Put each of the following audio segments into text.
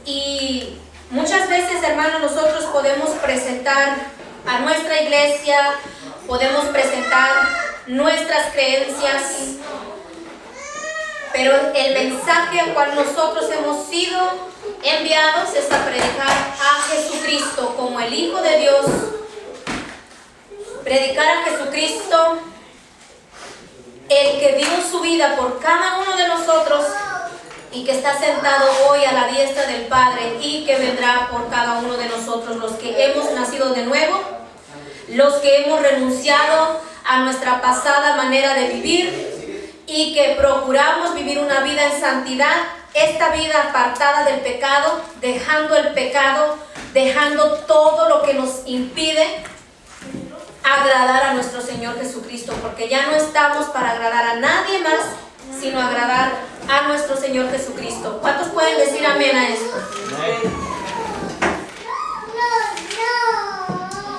Y muchas veces, hermanos, nosotros podemos presentar a nuestra iglesia, podemos presentar nuestras creencias, pero el mensaje al cual nosotros hemos sido enviados es a predicar a Jesucristo como el Hijo de Dios, predicar a Jesucristo, el que dio su vida por cada uno de nosotros y que está sentado hoy a la diestra del Padre y que vendrá por cada uno de nosotros, los que hemos nacido de nuevo, los que hemos renunciado a nuestra pasada manera de vivir y que procuramos vivir una vida en santidad, esta vida apartada del pecado, dejando el pecado, dejando todo lo que nos impide agradar a nuestro Señor Jesucristo, porque ya no estamos para agradar a nadie más, sino agradar a nuestro Señor Jesucristo. ¿Cuántos pueden decir amén a esto?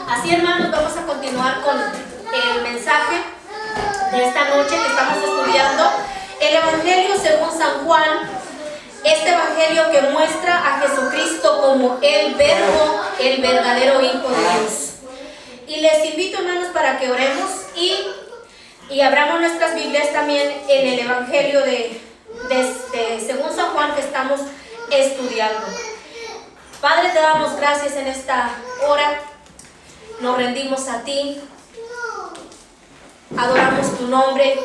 Así, hermanos, vamos a continuar con el mensaje de esta noche que estamos estudiando, el Evangelio según San Juan, este Evangelio que muestra a Jesucristo como el Verbo, el verdadero Hijo de Dios. Y les invito, hermanos, para que oremos y abramos nuestras Biblias también en el Evangelio de según San Juan que estamos estudiando. Padre, te damos gracias en esta hora, nos rendimos a ti, adoramos tu nombre,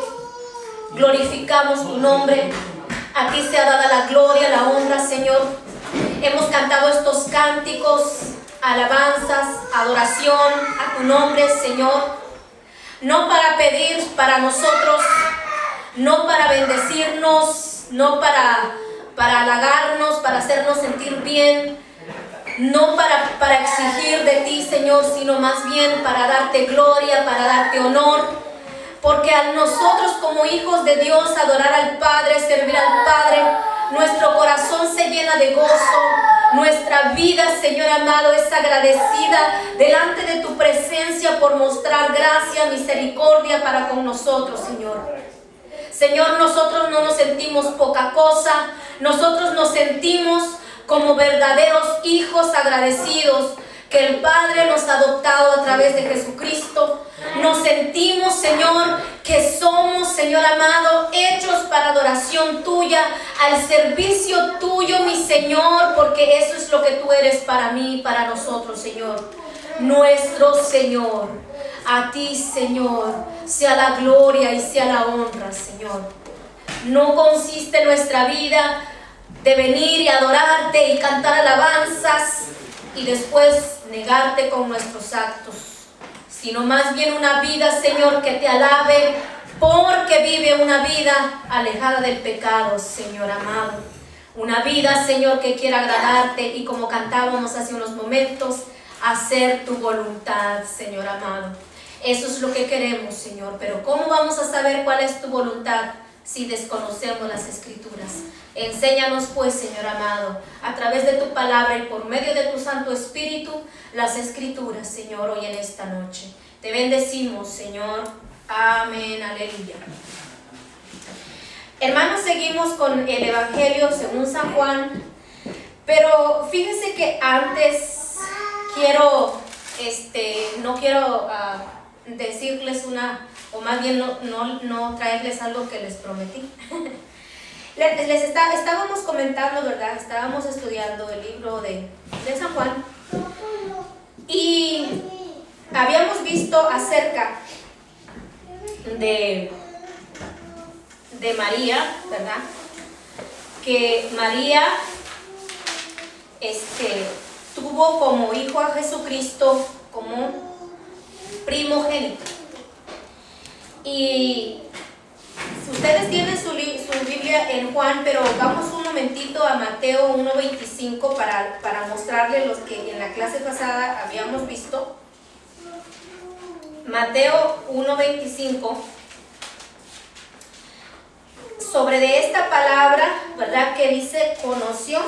glorificamos tu nombre, a ti sea dada la gloria, la honra, Señor. Hemos cantado estos cánticos, alabanzas, adoración a tu nombre, Señor, no para pedir para nosotros, no para bendecirnos, no para halagarnos, para hacernos sentir bien, no para exigir de ti, Señor, sino más bien para darte gloria, para darte honor, porque a nosotros como hijos de Dios adorar al Padre, servir al Padre, nuestro corazón se llena de gozo. Nuestra vida, Señor amado, es agradecida delante de tu presencia por mostrar gracia, misericordia para con nosotros, Señor. Señor, nosotros no nos sentimos poca cosa, nosotros nos sentimos como verdaderos hijos agradecidos que el Padre nos ha adoptado a través de Jesucristo. Nos sentimos, Señor, que somos, Señor amado, hechos para adoración tuya, al servicio tuyo, mi Señor, porque eso es lo que tú eres para mí y para nosotros, Señor. Nuestro Señor, a ti, Señor, sea la gloria y sea la honra, Señor. No consiste nuestra vida de venir y adorarte y cantar alabanzas y después negarte con nuestros actos, sino más bien una vida, Señor, que te alabe, porque vive una vida alejada del pecado, Señor amado. Una vida, Señor, que quiera agradarte y, como cantábamos hace unos momentos, hacer tu voluntad, Señor amado. Eso es lo que queremos, Señor, pero ¿cómo vamos a saber cuál es tu voluntad si desconocemos las Escrituras? Enséñanos pues, Señor amado, a través de tu palabra y por medio de tu Santo Espíritu, las Escrituras, Señor, hoy en esta noche. Te bendecimos, Señor. Amén, aleluya. Hermanos, seguimos con el Evangelio según San Juan, pero fíjense que antes no quiero decirles o más bien no traerles algo que les prometí. Estábamos comentando, ¿verdad? Estábamos estudiando el libro de San Juan y habíamos visto acerca de María, ¿verdad? Que María tuvo como hijo a Jesucristo como primogénito. Y ustedes tienen su Biblia en Juan, pero vamos un momentito a Mateo 1:25 para mostrarles los que en la clase pasada habíamos visto. Mateo 1:25, sobre de esta palabra, ¿verdad? Que dice conoció,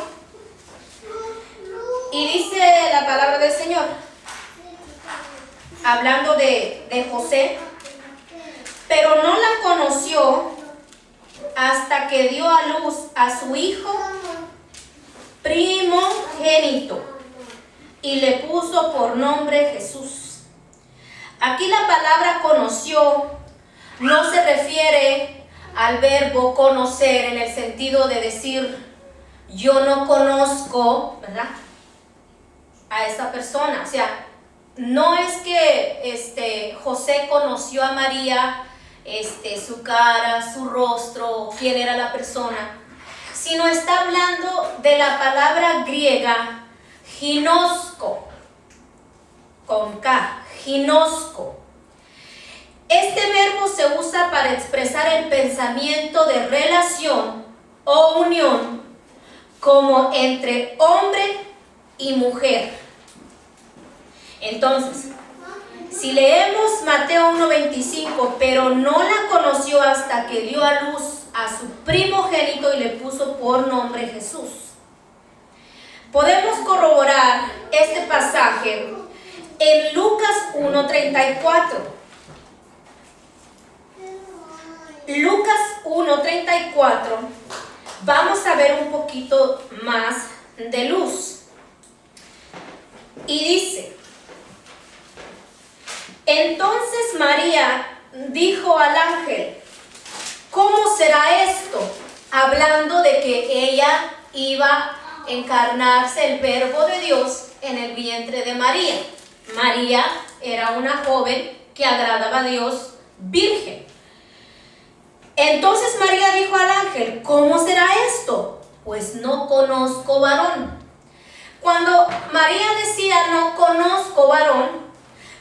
y dice la palabra del Señor, hablando de José, pero no la conoció hasta que dio a luz a su hijo primogénito y le puso por nombre Jesús. Aquí la palabra conoció no se refiere al verbo conocer en el sentido de decir yo no conozco, ¿verdad?, a esa persona. O sea, no es que José conoció a María, su cara, su rostro, quién era la persona, sino está hablando de la palabra griega ginosko, con K, ginosko. Este verbo se usa para expresar el pensamiento de relación o unión como entre hombre y mujer. Entonces, si leemos Mateo 1:25, pero no la conoció hasta que dio a luz a su primogénito y le puso por nombre Jesús. Podemos corroborar este pasaje en Lucas 1:34. Lucas 1:34, vamos a ver un poquito más de luz. Y dice: entonces María dijo al ángel, ¿cómo será esto? Hablando de que ella iba a encarnarse el verbo de Dios en el vientre de María. María era una joven que agradaba a Dios, virgen. Entonces María dijo al ángel, ¿cómo será esto? Pues no conozco varón. Cuando María decía no conozco varón,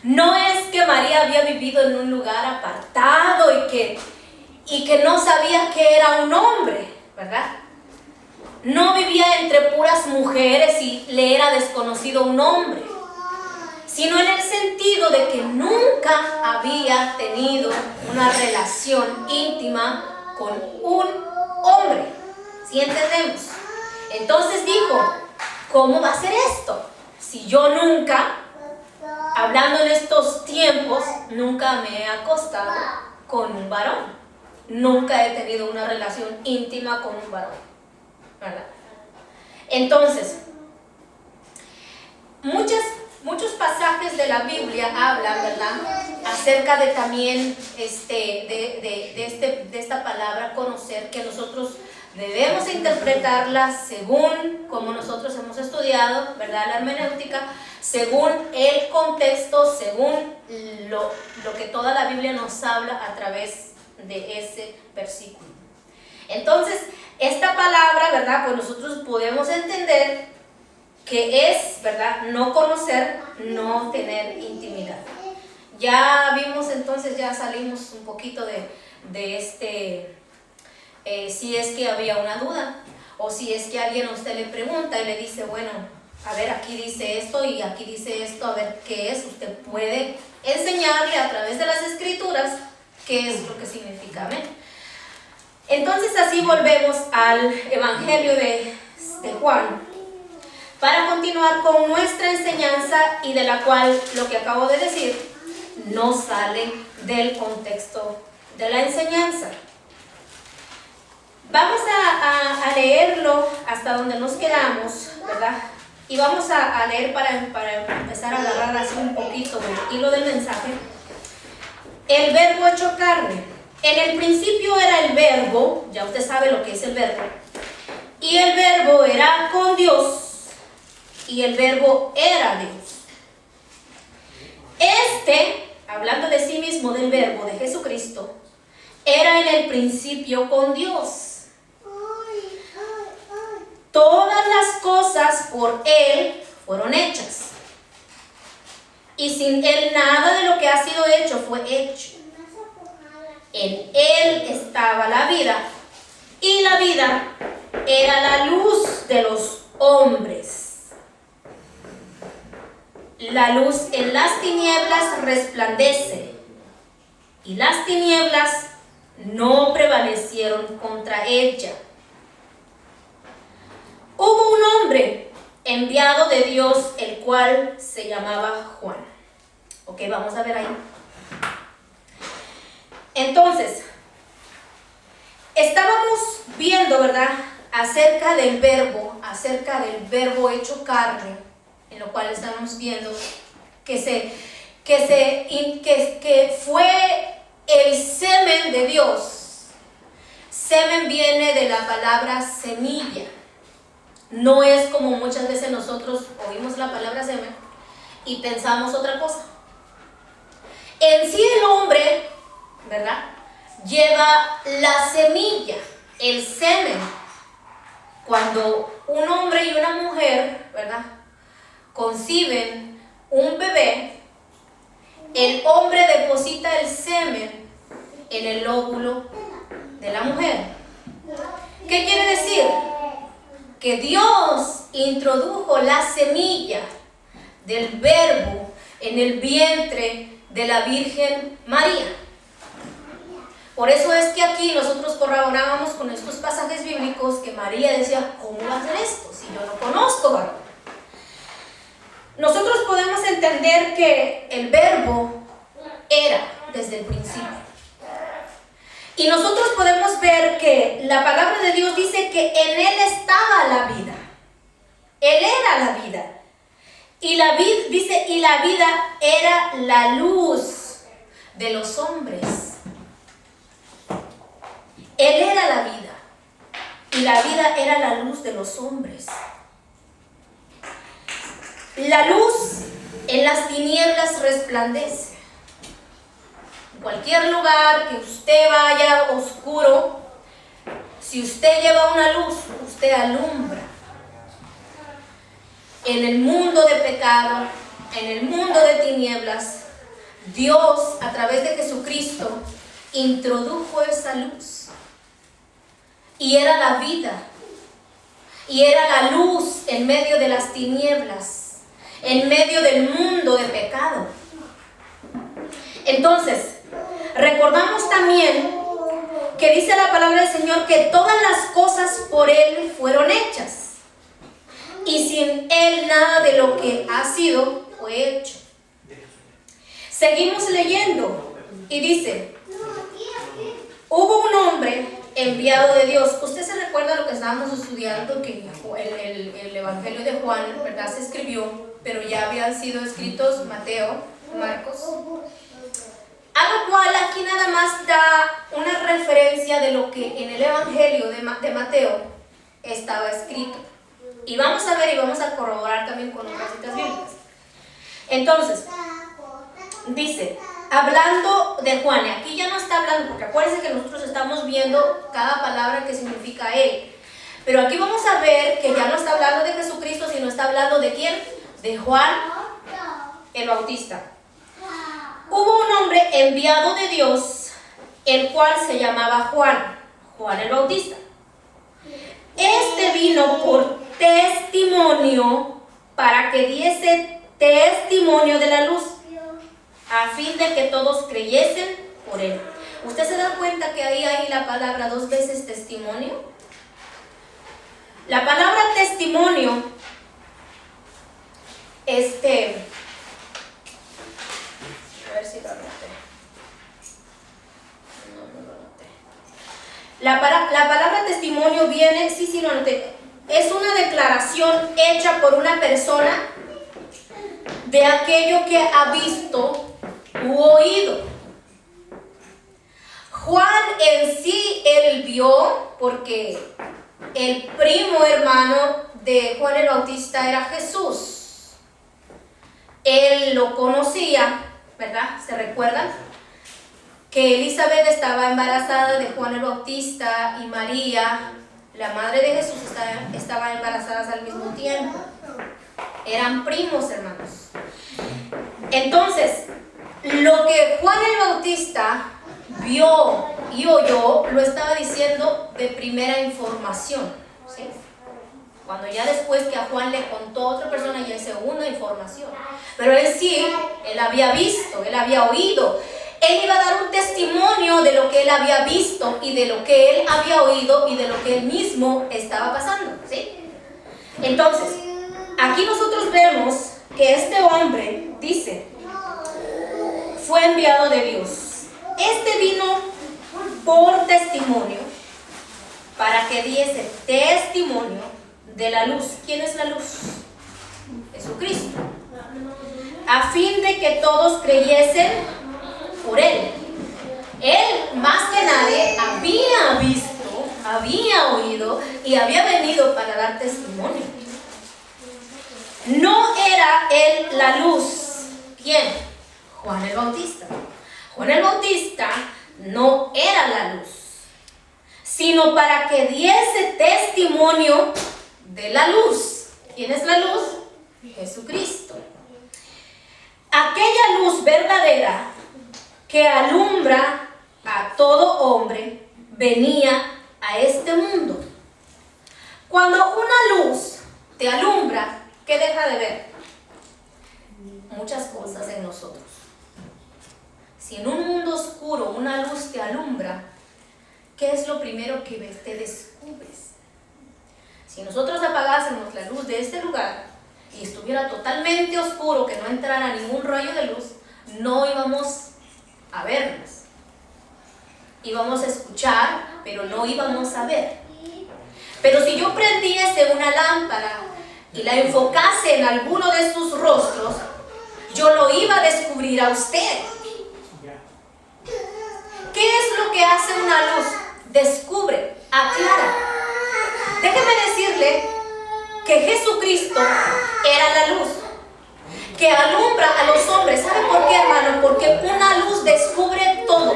no es que María había vivido en un lugar apartado y que no sabía que era un hombre, ¿verdad? No vivía entre puras mujeres y le era desconocido un hombre, sino en el sentido de que nunca había tenido una relación íntima con un hombre. ¿Sí entendemos? Entonces dijo, ¿cómo va a ser esto? Si yo nunca, hablando en estos tiempos, nunca me he acostado con un varón. Nunca he tenido una relación íntima con un varón, ¿verdad? Entonces, muchos pasajes de la Biblia hablan, ¿verdad?, acerca de también de esta palabra conocer, que nosotros debemos interpretarla según como nosotros hemos estudiado, ¿verdad?, la hermenéutica, según el contexto, según lo que toda la Biblia nos habla a través de ese versículo. Entonces, esta palabra, ¿verdad?, pues nosotros podemos entender que es, ¿verdad?, no conocer, no tener intimidad. Ya vimos entonces, ya salimos un poquito si es que había una duda, o si es que alguien a usted le pregunta y le dice, bueno, a ver, aquí dice esto y aquí dice esto, a ver qué es, usted puede enseñarle a través de las escrituras qué es lo que significa. ¿Amén? Entonces así volvemos al Evangelio de Juan, para continuar con nuestra enseñanza, y de la cual lo que acabo de decir no sale del contexto de la enseñanza. Vamos a leerlo hasta donde nos quedamos, ¿verdad? Y vamos a leer para empezar a agarrar así un poquito del hilo del mensaje. El verbo hecho carne. En el principio era el verbo, ya usted sabe lo que es el verbo, y el verbo era con Dios, y el verbo era Dios. Hablando de sí mismo, del verbo de Jesucristo, era en el principio con Dios. Todas las cosas por Él fueron hechas, y sin Él nada de lo que ha sido hecho fue hecho. En Él estaba la vida, y la vida era la luz de los hombres. La luz en las tinieblas resplandece, y las tinieblas no prevalecieron contra ella. Hubo un hombre enviado de Dios, el cual se llamaba Juan. Ok, vamos a ver ahí. Entonces, estábamos viendo, ¿verdad?, acerca del verbo hecho carne, en lo cual estamos viendo que fue el semen de Dios. Semen viene de la palabra semilla. No es como muchas veces nosotros oímos la palabra semen y pensamos otra cosa. En sí el hombre, ¿verdad?, lleva la semilla, el semen. Cuando un hombre y una mujer, ¿verdad?, conciben un bebé, el hombre deposita el semen en el óvulo de la mujer. ¿Qué quiere decir? Que Dios introdujo la semilla del verbo en el vientre de la Virgen María. Por eso es que aquí nosotros corroborábamos con estos pasajes bíblicos que María decía, ¿cómo va a hacer esto si yo no conozco varón? Nosotros podemos entender que el verbo era desde el principio. Y nosotros podemos ver que la palabra de Dios dice que en Él estaba la vida. Él era la vida. Y la vida, dice, y la vida era la luz de los hombres. Él era la vida. Y la vida era la luz de los hombres. La luz en las tinieblas resplandece. En cualquier lugar que usted vaya oscuro, si usted lleva una luz, usted alumbra. En el mundo de pecado, en el mundo de tinieblas, Dios a través de Jesucristo introdujo esa luz. Y era la vida. Y era la luz en medio de las tinieblas, en medio del mundo de pecado. Entonces, recordamos también que dice la palabra del Señor que todas las cosas por Él fueron hechas. Y sin Él nada de lo que ha sido fue hecho. Seguimos leyendo y dice, hubo un hombre enviado de Dios. Usted se recuerda lo que estábamos estudiando, que el Evangelio de Juan, ¿verdad?, se escribió, pero ya habían sido escritos Mateo, Marcos. A lo cual aquí nada más da una referencia de lo que en el Evangelio de Mateo estaba escrito. Y vamos a ver y vamos a corroborar también con otras citas bíblicas. Entonces, dice, hablando de Juan, y aquí ya no está hablando, porque acuérdense que nosotros estamos viendo cada palabra que significa Él. Pero aquí vamos a ver que ya no está hablando de Jesucristo, sino está hablando de ¿quién? De Juan el Bautista. Hubo un hombre enviado de Dios, el cual se llamaba Juan el Bautista. Este vino por testimonio para que diese testimonio de la luz, a fin de que todos creyesen por él. ¿Usted se da cuenta que ahí hay la palabra 2 veces testimonio? La palabra testimonio, a ver si lo anoté. No lo anoté. La palabra testimonio viene, sí lo anoté. Es una declaración hecha por una persona de aquello que ha visto u oído. Juan en sí, él vio, porque el primo hermano de Juan el Bautista era Jesús. Él lo conocía, ¿verdad? ¿Se recuerdan? Que Elizabeth estaba embarazada de Juan el Bautista y María, la madre de Jesús, estaba embarazadas al mismo tiempo. Eran primos hermanos. Entonces, lo que Juan el Bautista vio y oyó, lo estaba diciendo de primera información, ¿sí? Cuando ya después que a Juan le contó a otra persona, ya es segunda información. Pero él sí, él había visto, él había oído. Él iba a dar un testimonio de lo que él había visto y de lo que él había oído y de lo que él mismo estaba pasando, ¿sí? Entonces, aquí nosotros vemos que este hombre, dice, fue enviado de Dios. Este vino por testimonio para que diese testimonio de la luz. ¿Quién es la luz? Jesucristo. A fin de que todos creyesen por Él. Él, más que nadie, había visto, había oído y había venido para dar testimonio. No era Él la luz. ¿Quién? Juan el Bautista. Juan el Bautista no era la luz, sino para que diese testimonio de la luz. ¿Quién es la luz? Jesucristo. Aquella luz verdadera que alumbra a todo hombre venía a este mundo. Cuando una luz te alumbra, ¿qué deja de ver? Muchas cosas en nosotros. Si en un mundo oscuro una luz te alumbra, ¿qué es lo primero que te descubres? Si nosotros apagásemos la luz de este lugar y estuviera totalmente oscuro, que no entrara ningún rayo de luz, no íbamos a vernos. Íbamos a escuchar, pero no íbamos a ver. Pero si yo prendiese una lámpara y la enfocase en alguno de sus rostros, yo lo iba a descubrir a usted. ¿Qué es lo que hace una luz? Descubre, aclara. Déjeme decirle que Jesucristo era la luz que alumbra a los hombres. ¿Sabe por qué, hermano? Porque una luz descubre todo.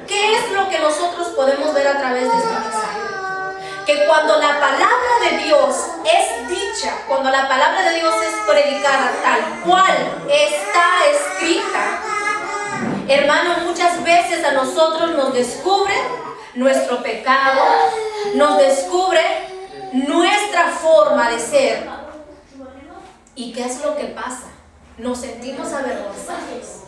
¿Qué es lo que nosotros podemos ver a través de este mensaje? Que cuando la palabra de Dios es dicha, cuando la palabra de Dios es predicada tal cual está escrita, hermano, muchas veces a nosotros nos descubre nuestro pecado, nos descubre nuestra forma de ser. ¿Y qué es lo que pasa? Nos sentimos avergonzados.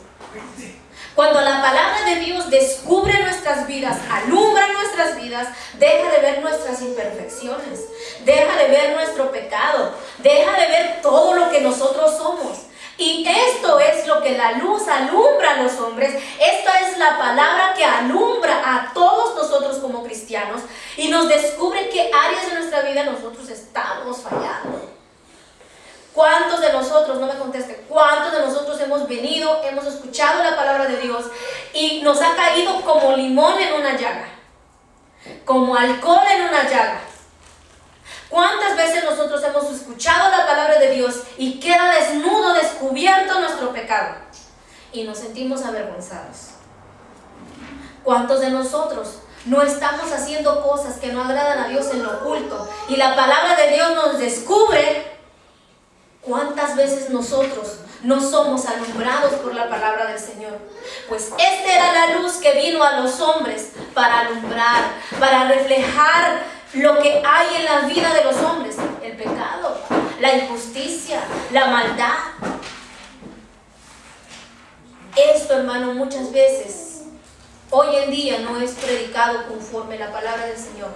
Cuando la palabra de Dios descubre nuestras vidas, alumbra nuestras vidas, deja de ver nuestras imperfecciones, deja de ver nuestro pecado, deja de ver todo lo que nosotros somos. Y esto es lo que la luz alumbra a los hombres. Esta es la palabra que alumbra a todos nosotros como cristianos y nos descubre qué áreas de nuestra vida nosotros estamos fallando. ¿Cuántos de nosotros, no me conteste, cuántos de nosotros hemos venido, hemos escuchado la palabra de Dios y nos ha caído como limón en una llaga, como alcohol en una llaga? ¿Cuántas veces nosotros hemos escuchado la palabra de Dios y queda desnudo, descubierto nuestro pecado y nos sentimos avergonzados? ¿Cuántos de nosotros no estamos haciendo cosas que no agradan a Dios en lo oculto y la palabra de Dios nos descubre? ¿Cuántas veces nosotros no somos alumbrados por la palabra del Señor? Pues esta era la luz que vino a los hombres para alumbrar, para reflejar lo que hay en la vida de los hombres: el pecado, la injusticia, la maldad. Esto, hermano, muchas veces hoy en día no es predicado conforme la palabra del Señor,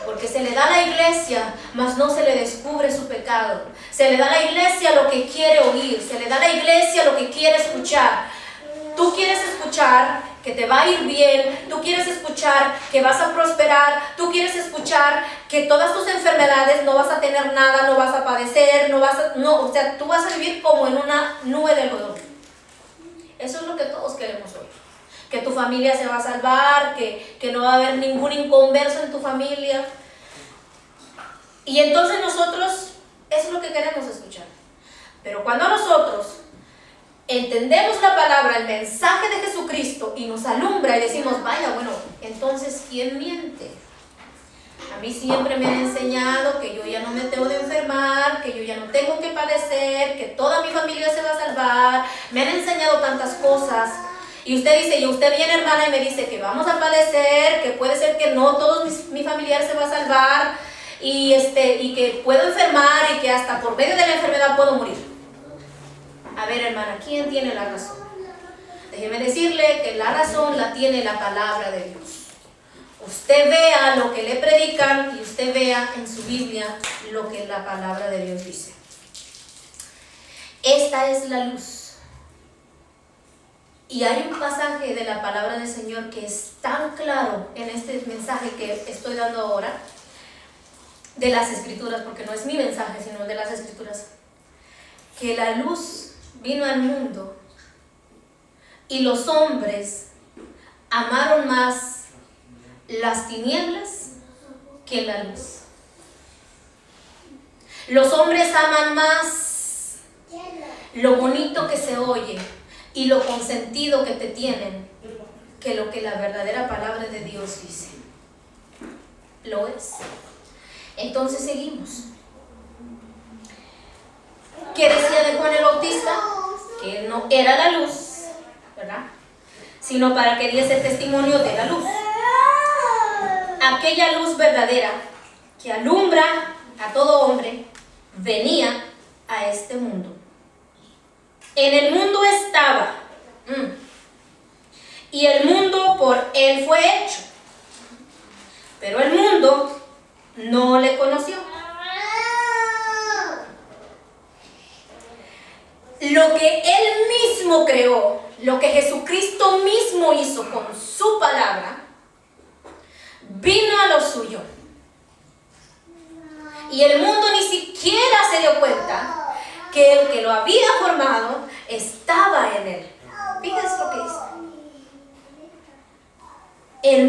porque se le da a la iglesia, mas no se le descubre su pecado. Se le da a la iglesia lo que quiere oír, se le da a la iglesia lo que quiere escuchar. Tú quieres escuchar que te va a ir bien, tú quieres escuchar que vas a prosperar, tú quieres escuchar que todas tus enfermedades no vas a tener nada, no vas a padecer, o sea, tú vas a vivir como en una nube de algodón. Eso es lo que todos queremos hoy. Que tu familia se va a salvar, que no va a haber ningún inconverso en tu familia. Y entonces nosotros, eso es lo que queremos escuchar. Pero cuando nosotros entendemos la palabra, el mensaje de Jesucristo, y nos alumbra y decimos, vaya, bueno, entonces, ¿quién miente? A mí siempre me han enseñado que yo ya no me tengo de enfermar, que yo ya no tengo que padecer, que toda mi familia se va a salvar. Me han enseñado tantas cosas. Y usted dice, y usted viene, hermana, y me dice que vamos a padecer, que puede ser que no todos mi familiar se va a salvar, y que puedo enfermar y que hasta por medio de la enfermedad puedo morir. A ver, hermana, ¿quién tiene la razón? Déjeme decirle que la razón la tiene la palabra de Dios. Usted vea lo que le predican y usted vea en su Biblia lo que la palabra de Dios dice. Esta es la luz. Y hay un pasaje de la palabra del Señor que es tan claro en este mensaje que estoy dando ahora, de las Escrituras, porque no es mi mensaje, sino de las Escrituras, que la luz vino al mundo y los hombres amaron más las tinieblas que la luz. Los hombres aman más lo bonito que se oye y lo consentido que te tienen que lo que la verdadera palabra de Dios dice. Lo es. Entonces seguimos. ¿Qué decía de Juan el Bautista? Que él no era la luz, ¿verdad? Sino para que diese testimonio de la luz. Aquella luz verdadera que alumbra a todo hombre venía a este mundo. En el mundo estaba, y el mundo por él fue hecho, pero el mundo no le conoció. Lo que él mismo creó, lo que Jesucristo mismo hizo con su palabra, vino a lo suyo. Y el mundo ni siquiera se dio cuenta que el que lo había formado estaba en él. Fíjense lo que dice. En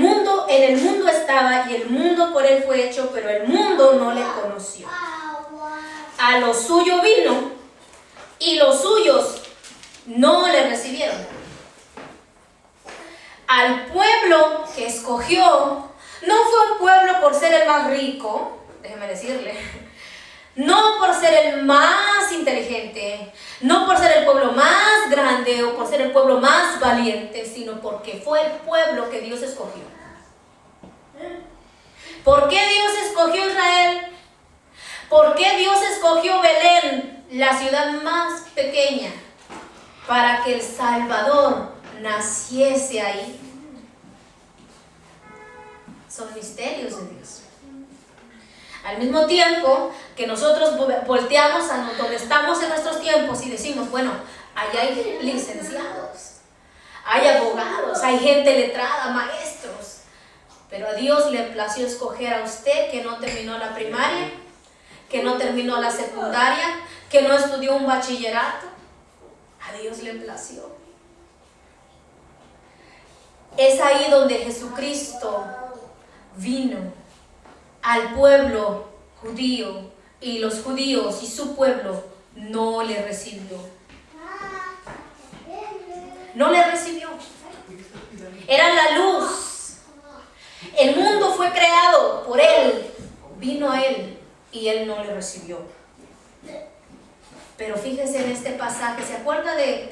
el mundo estaba y el mundo por él fue hecho, pero el mundo no le conoció. A lo suyo vino y los suyos no le recibieron. Al pueblo que escogió, no fue un pueblo por ser el más rico, déjeme decirle, no por ser el más inteligente, no por ser el pueblo más grande o por ser el pueblo más valiente, sino porque fue el pueblo que Dios escogió. ¿Por qué Dios escogió Israel? ¿Por qué Dios escogió Belén, la ciudad más pequeña, para que el Salvador naciese ahí? Son misterios de Dios. Al mismo tiempo que nosotros volteamos a donde estamos en nuestros tiempos y decimos, bueno, allá hay licenciados, hay abogados, hay gente letrada, maestros, pero a Dios le plació escoger a usted que no terminó la primaria, que no terminó la secundaria, que no estudió un bachillerato. A Dios le plació. Es ahí donde Jesucristo vino al pueblo judío, y los judíos y su pueblo no le recibió. No le recibió. Era la luz. El mundo fue creado por él, vino a él y él no le recibió. Pero fíjese en este pasaje, ¿se acuerda de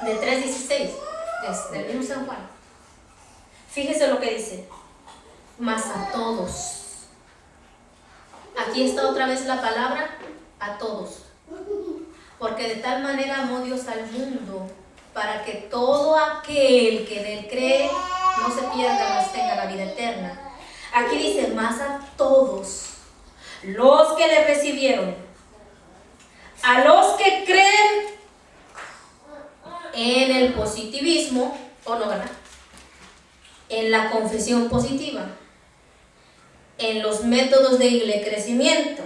3:16? Del mismo San Juan. Fíjese lo que dice. Mas a todos. Aquí está otra vez la palabra a todos. Porque de tal manera amó Dios al mundo, para que todo aquel que en él cree no se pierda, mas tenga la vida eterna. Aquí dice, mas a todos los que le recibieron, a los que creen en el positivismo, ¿o no, verdad? En la confesión positiva, en los métodos de crecimiento,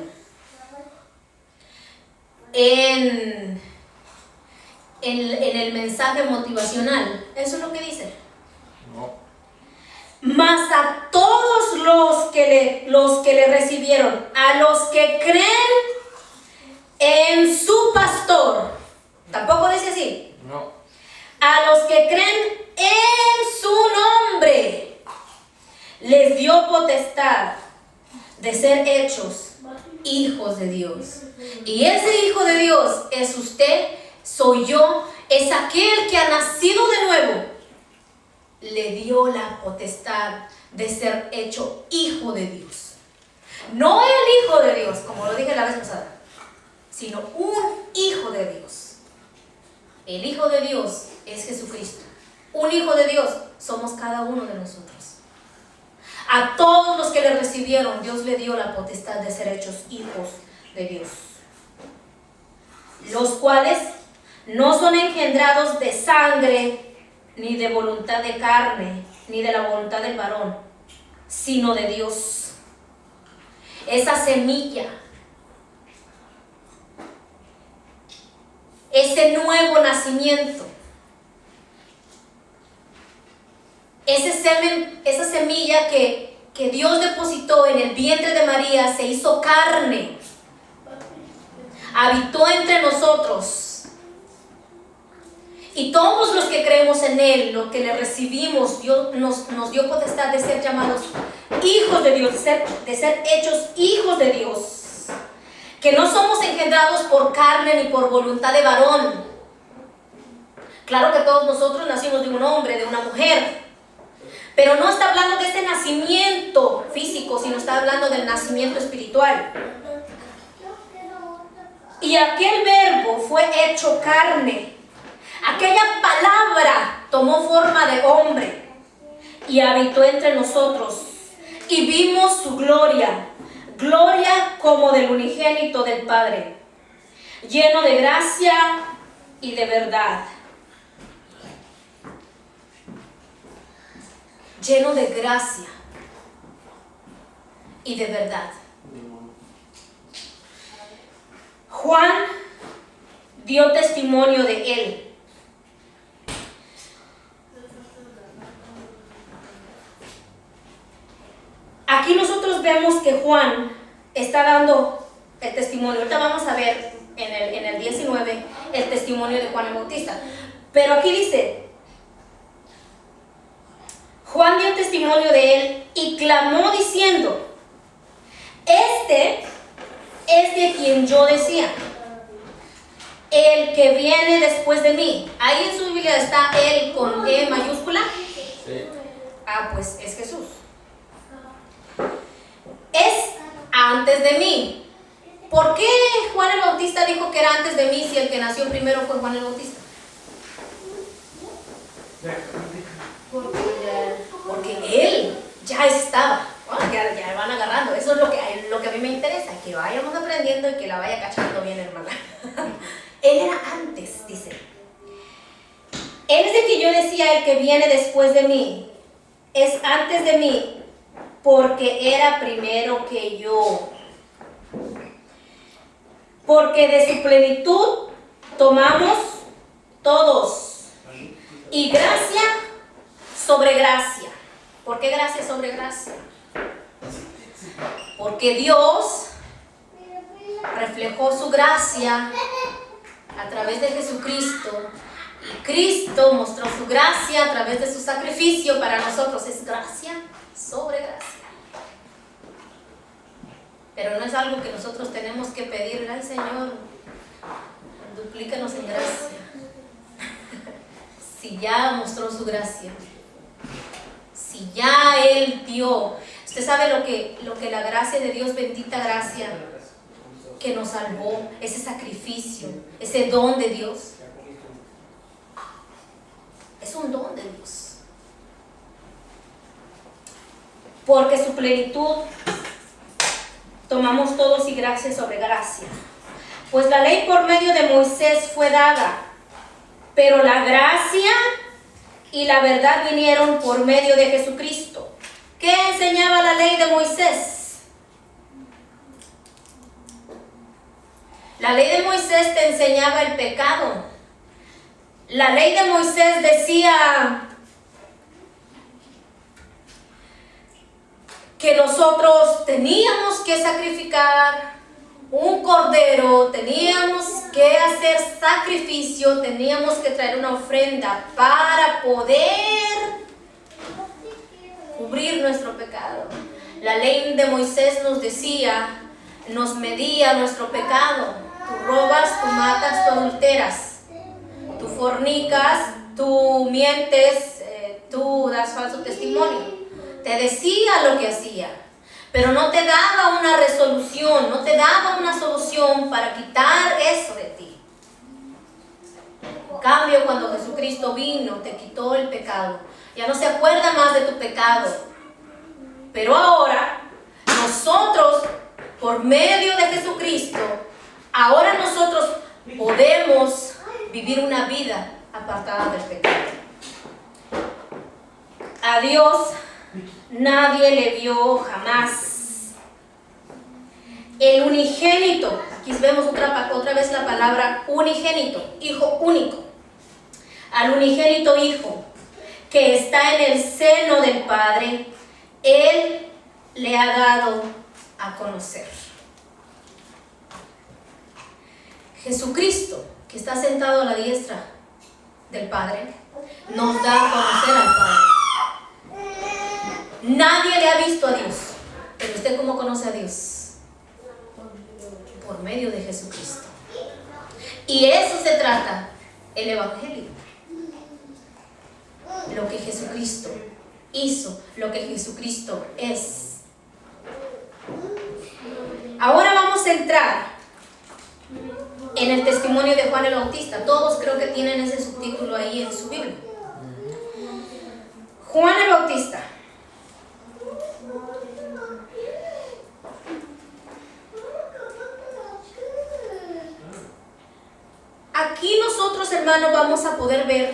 en el mensaje motivacional. Eso es lo que dice. No. Mas a todos los que le recibieron, a los que creen en su pastor, tampoco dice así. No. A los que creen en su nombre, les dio potestad de ser hechos hijos de Dios. Y ese hijo de Dios es usted, soy yo, es aquel que ha nacido de nuevo. Le dio la potestad de ser hecho hijo de Dios. No el hijo de Dios, como lo dije la vez pasada, sino un hijo de Dios. El hijo de Dios es Jesucristo. Un hijo de Dios somos cada uno de nosotros. A todos los que le recibieron, Dios le dio la potestad de ser hechos hijos de Dios, los cuales no son engendrados de sangre, ni de voluntad de carne, ni de la voluntad del varón, sino de Dios. Esa semilla, ese nuevo nacimiento, ese semen, esa semilla que Dios depositó en el vientre de María, se hizo carne, habitó entre nosotros. Y todos los que creemos en Él, lo que le recibimos, Dios nos dio potestad de ser llamados hijos de Dios, de ser hechos hijos de Dios. Que no somos engendrados por carne ni por voluntad de varón. Claro que todos nosotros nacimos de un hombre, de una mujer. Pero no está hablando de ese nacimiento físico, sino está hablando del nacimiento espiritual. Y aquel verbo fue hecho carne. Aquella palabra tomó forma de hombre y habitó entre nosotros. Y vimos su gloria, gloria como del unigénito del Padre, lleno de gracia y de verdad. Lleno de gracia y de verdad. Juan dio testimonio de él. Aquí nosotros vemos que Juan está dando el testimonio. Ahorita vamos a ver en el 19 el testimonio de Juan el Bautista. Pero aquí dice, Juan dio testimonio de él y clamó diciendo, este es de quien yo decía, el que viene después de mí. Ahí en su Biblia está él con E mayúscula. Sí. Ah, pues es Jesús. Es antes de mí. ¿Por qué Juan el Bautista dijo que era antes de mí si el que nació primero fue Juan el Bautista? Porque él ya estaba. Bueno, ya van agarrando. Eso es lo que a mí me interesa, que vayamos aprendiendo y que la vaya cachando bien, hermana. Él era antes, dice. Él es el que yo decía, el que viene después de mí. Es antes de mí, porque era primero que yo. Porque de su plenitud tomamos todos. Y gracia sobre gracia. ¿Por qué gracia sobre gracia? Porque Dios reflejó su gracia a través de Jesucristo. Y Cristo mostró su gracia a través de su sacrificio para nosotros. Es gracia sobre gracia. Pero no es algo que nosotros tenemos que pedirle al Señor. Duplícanos en gracia. Si ya mostró su gracia. Si ya Él dio. Usted sabe lo que la gracia de Dios, bendita gracia, que nos salvó. Ese sacrificio, ese don de Dios. Es un don de Dios. Porque su plenitud tomamos todos y gracia sobre gracia. Pues la ley por medio de Moisés fue dada, pero la gracia y la verdad vinieron por medio de Jesucristo. ¿Qué enseñaba la ley de Moisés? La ley de Moisés te enseñaba el pecado. La ley de Moisés decía que nosotros teníamos que sacrificar un cordero, teníamos que hacer sacrificio, teníamos que traer una ofrenda para poder cubrir nuestro pecado. La ley de Moisés nos decía, nos medía nuestro pecado. Tú robas, tú matas, tú adulteras, tú fornicas, tú mientes, tú das falso testimonio. Te decía lo que hacía, pero no te daba una resolución, no te daba una solución para quitar eso de ti. En cambio, cuando Jesucristo vino, te quitó el pecado. Ya no se acuerda más de tu pecado. Pero ahora, nosotros, por medio de Jesucristo, ahora nosotros podemos vivir una vida apartada del pecado. A Dios nadie le vio jamás. El unigénito, aquí vemos otra vez la palabra unigénito, hijo único. Al unigénito hijo que está en el seno del Padre, Él le ha dado a conocer. Jesucristo, que está sentado a la diestra del Padre, nos da a conocer al Padre. Nadie le ha visto a Dios, pero ¿usted cómo conoce a Dios? Por medio de Jesucristo. Y eso se trata el Evangelio. Lo que Jesucristo hizo, lo que Jesucristo es. Ahora vamos a entrar en el testimonio de Juan el Bautista. Todos creo que tienen ese subtítulo ahí en su Biblia. Juan el Bautista. Aquí nosotros, hermanos, vamos a poder ver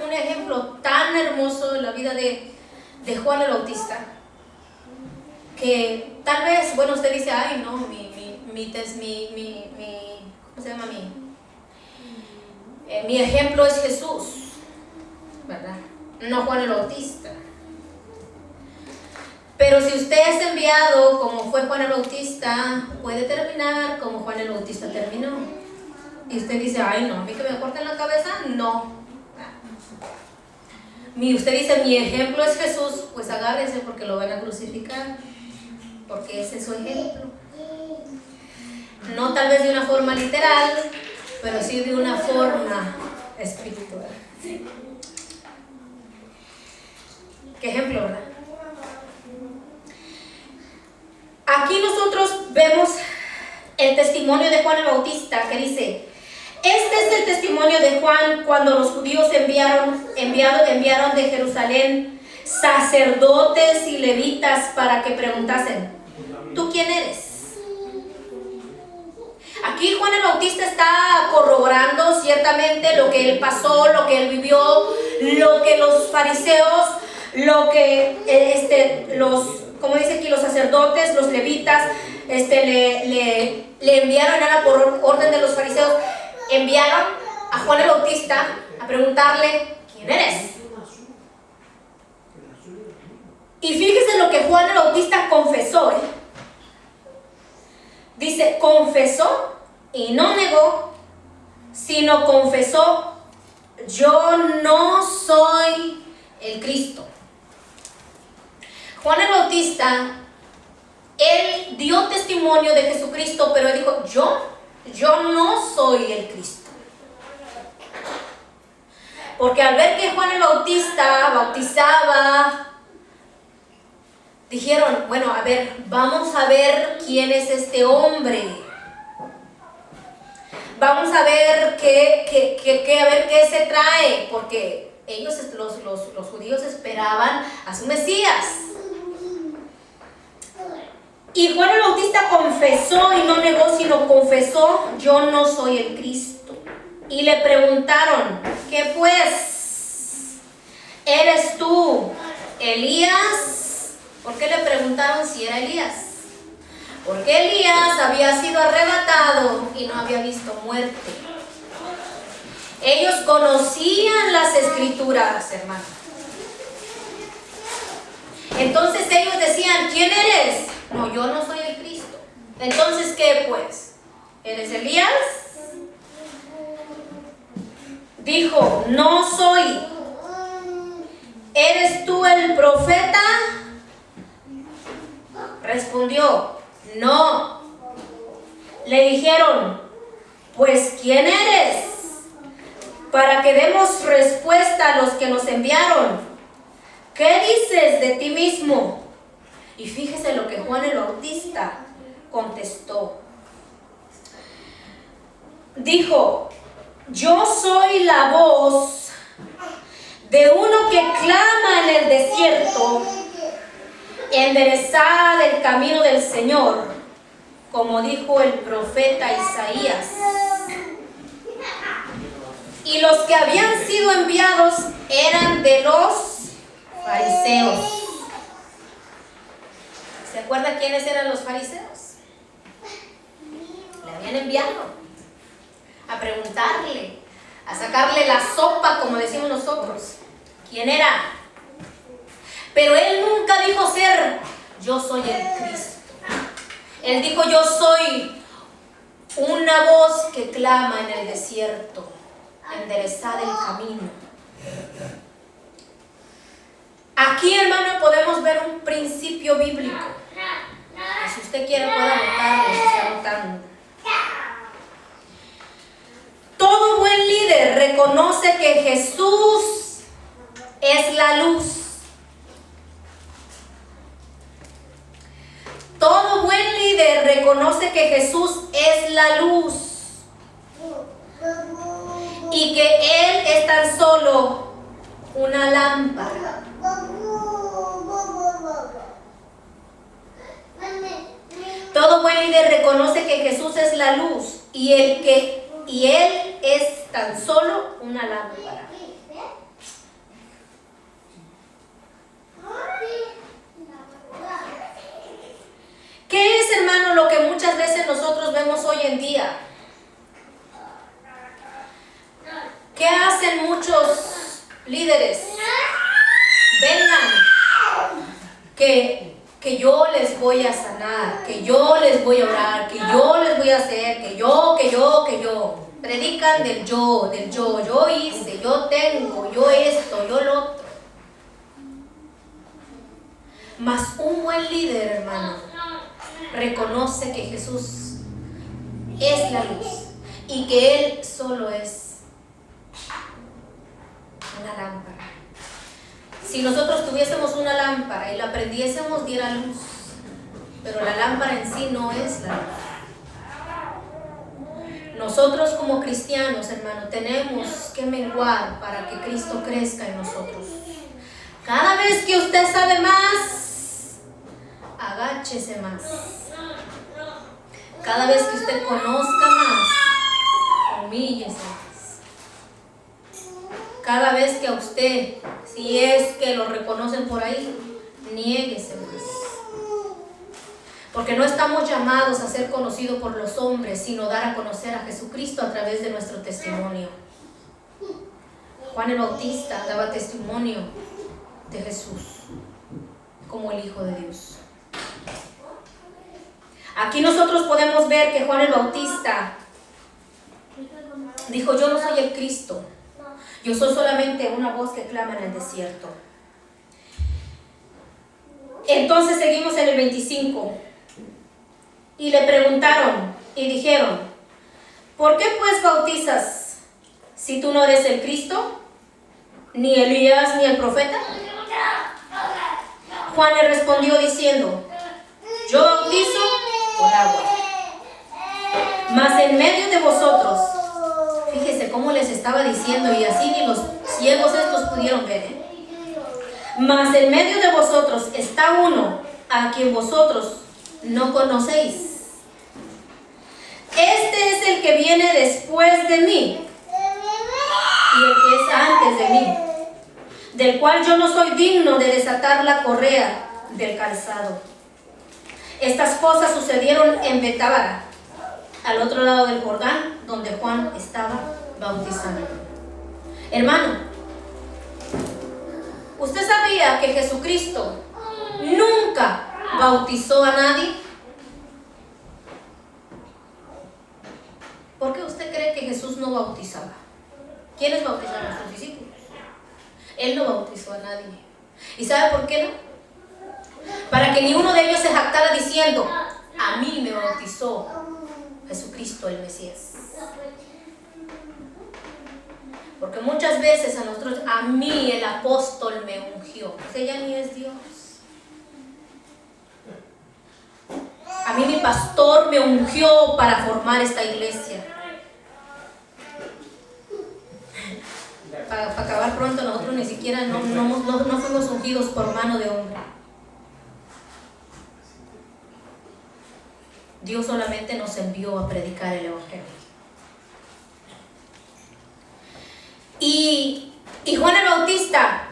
un ejemplo tan hermoso en la vida de Juan el Bautista, que tal vez, bueno, usted dice, ay, no, ¿cómo se llama? Mi ejemplo es Jesús, ¿verdad? No Juan el Bautista. Pero si usted es enviado como fue Juan el Bautista, puede terminar como Juan el Bautista terminó. Y usted dice, ay, no, a mí que me corten la cabeza, no. Usted dice, mi ejemplo es Jesús, pues agárrese porque lo van a crucificar, porque ese es su ejemplo. No tal vez de una forma literal, pero sí de una forma espiritual. ¿Qué ejemplo, verdad? Aquí nosotros vemos el testimonio de Juan el Bautista, que dice, este es el testimonio de Juan cuando los judíos enviaron de Jerusalén sacerdotes y levitas para que preguntasen, ¿tú quién eres? Aquí Juan el Bautista está corroborando ciertamente lo que él pasó, lo que él vivió, lo que los fariseos, lo que como dice aquí, los sacerdotes, los levitas, le enviaron, era por orden de los fariseos, enviaron a Juan el Bautista a preguntarle, ¿quién eres? Y fíjese lo que Juan el Bautista confesó, Dice, confesó y no negó, sino confesó, yo no soy el Cristo. Juan el Bautista, él dio testimonio de Jesucristo, pero él dijo, yo no soy el Cristo. Porque al ver que Juan el Bautista bautizaba, dijeron, bueno, a ver, vamos a ver quién es este hombre. Vamos a ver qué se trae, porque ellos, los judíos, esperaban a su Mesías. Y Juan el Bautista confesó y no negó, sino confesó, yo no soy el Cristo. Y le preguntaron, ¿qué pues? ¿Eres tú Elías? ¿Por qué le preguntaron si era Elías? Porque Elías había sido arrebatado y no había visto muerte. Ellos conocían las escrituras, hermano. Entonces ellos decían, ¿quién eres? No, yo no soy el Cristo. Entonces, ¿qué pues? ¿Eres Elías? Dijo, no soy. ¿Eres tú el profeta? Respondió, no. Le dijeron, pues ¿quién eres? Para que demos respuesta a los que nos enviaron. ¿Qué dices de ti mismo? Y fíjese lo que Juan el Bautista contestó. Dijo, yo soy la voz de uno que clama en el desierto, enderezad el camino del Señor, como dijo el profeta Isaías. Y los que habían sido enviados eran de los fariseos. ¿Se acuerda quiénes eran los fariseos? Le habían enviado a preguntarle, a sacarle la sopa, como decimos nosotros. ¿Quién era? Pero él nunca dijo ser, yo soy el Cristo. Él dijo, yo soy una voz que clama en el desierto, enderezad el camino. Aquí, hermano, podemos ver un principio bíblico. Si usted quiere puede anotarlo, si está anotando. Todo buen líder reconoce que Jesús es la luz. Todo buen líder reconoce que Jesús es la luz y que Él es tan solo una lámpara. Todo buen líder reconoce que Jesús es la luz y Él es tan solo una lámpara. ¿Qué es, hermano, lo que muchas veces nosotros vemos hoy en día? ¿Qué hacen muchos líderes? Vengan, que yo les voy a sanar, que yo les voy a orar, que yo les voy a hacer, que yo. Predican del yo hice, yo tengo, yo esto, yo lo otro. Mas un buen líder, hermano, reconoce que Jesús es la luz y que Él solo es una lámpara. Si nosotros tuviésemos una lámpara y la prendiésemos, diera luz, pero la lámpara en sí no es la luz. Nosotros como cristianos, hermano, tenemos que menguar para que Cristo crezca en nosotros. Cada vez que usted sabe más, agáchese más. Cada vez que usted conozca más, humíllese más. Cada vez que a usted, si es que lo reconocen por ahí, niéguese más. Porque no estamos llamados a ser conocidos por los hombres, sino dar a conocer a Jesucristo a través de nuestro testimonio. Juan el Bautista daba testimonio de Jesús como el Hijo de Dios. Aquí nosotros podemos ver que Juan el Bautista dijo, yo no soy el Cristo, yo soy solamente una voz que clama en el desierto. Entonces seguimos en el 25. Y le preguntaron y dijeron, ¿por qué pues bautizas si tú no eres el Cristo, ni Elías, ni el profeta? Juan le respondió diciendo, yo bautizo con agua, mas en medio de vosotros, fíjese cómo les estaba diciendo, y así ni los ciegos estos pudieron ver, mas en medio de vosotros está uno a quien vosotros no conocéis. Este es el que viene después de mí y el que es antes de mí, del cual yo no soy digno de desatar la correa del calzado. Estas cosas sucedieron en Betábara, al otro lado del Jordán, donde Juan estaba bautizando. Hermano, ¿usted sabía que Jesucristo nunca bautizó a nadie? ¿Por qué usted cree que Jesús no bautizaba? ¿Quiénes bautizaron a sus discípulos? Él no bautizó a nadie. ¿Y sabe por qué no? Para que ni uno de ellos se jactara diciendo, a mí me bautizó Jesucristo el Mesías. Porque muchas veces a nosotros, a mí el apóstol me ungió. Pues ella ni es Dios. A mí mi pastor me ungió para formar esta iglesia. Para acabar pronto, nosotros ni siquiera no fuimos ungidos por mano de hombre. Dios solamente nos envió a predicar el Evangelio. Y Juan el Bautista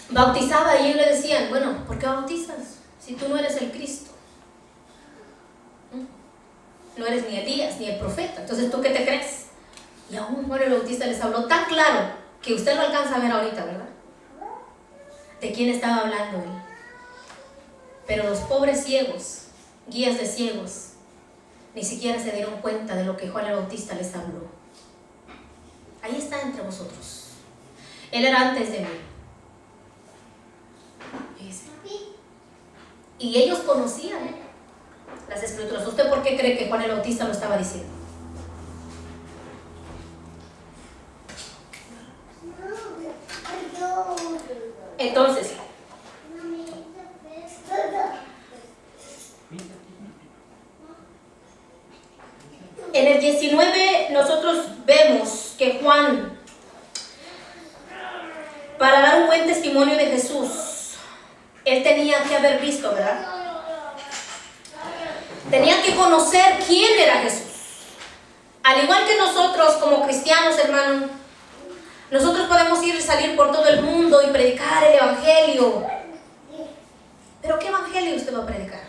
bautizaba y ellos le decían, bueno, ¿por qué bautizas si tú no eres el Cristo? No eres ni Elías ni el profeta, entonces ¿tú qué te crees? Y aún Juan el Bautista les habló tan claro que usted lo alcanza a ver ahorita, ¿verdad? ¿De quién estaba hablando él? Pero los pobres ciegos, guías de ciegos, ni siquiera se dieron cuenta de lo que Juan el Bautista les habló. Ahí está entre vosotros. Él era antes de mí. Y ellos conocían las escrituras. ¿Usted por qué cree que Juan el Bautista lo estaba diciendo? Entonces, en el 19 nosotros vemos que Juan, para dar un buen testimonio de Jesús, él tenía que haber visto, ¿verdad? Tenía que conocer quién era Jesús. Al igual que nosotros como cristianos, hermano, nosotros podemos ir y salir por todo el mundo y predicar el evangelio. ¿Pero qué evangelio usted va a predicar?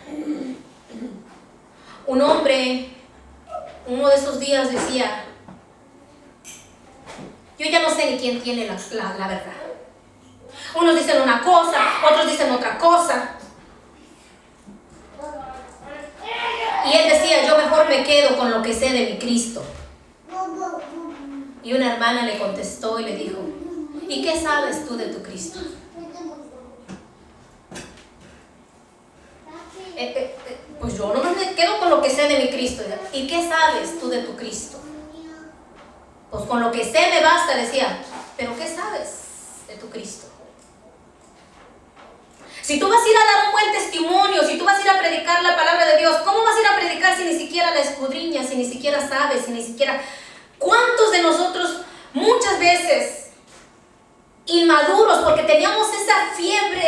Un hombre, uno de esos días decía, yo ya no sé ni quién tiene la verdad. Unos dicen una cosa, otros dicen otra cosa. Y él decía, yo mejor me quedo con lo que sé de mi Cristo. Y una hermana le contestó y le dijo, ¿y qué sabes tú de tu Cristo? Pues yo no me quedo con lo que sé de mi Cristo. ¿Y qué sabes tú de tu Cristo? Pues con lo que sé me basta, decía. ¿Pero qué sabes de tu Cristo? Si tú vas a ir a dar un buen testimonio, si tú vas a ir a predicar la palabra de Dios, ¿cómo vas a ir a predicar si ni siquiera la escudriñas, si ni siquiera sabes, si ni siquiera... ¿Cuántos de nosotros muchas veces inmaduros, porque teníamos esa fiebre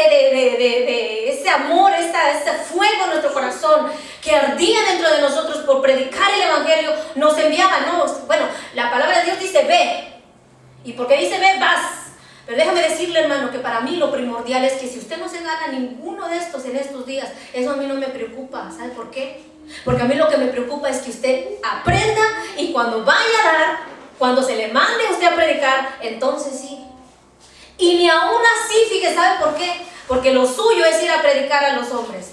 de ese amor, ese fuego en nuestro corazón que ardía dentro de nosotros por predicar el evangelio, nos enviaban? No, bueno, la palabra de Dios dice ve, y porque dice ve, vas. Pero déjame decirle, hermano, que para mí lo primordial es que si usted no se gana ninguno de estos en estos días, eso a mí no me preocupa. ¿Sabe por qué? Porque a mí lo que me preocupa es que usted aprenda y cuando vaya a dar, cuando se le mande a usted a predicar, entonces sí. Y ni aún así, fíjese, ¿sabe por qué? Porque lo suyo es ir a predicar a los hombres.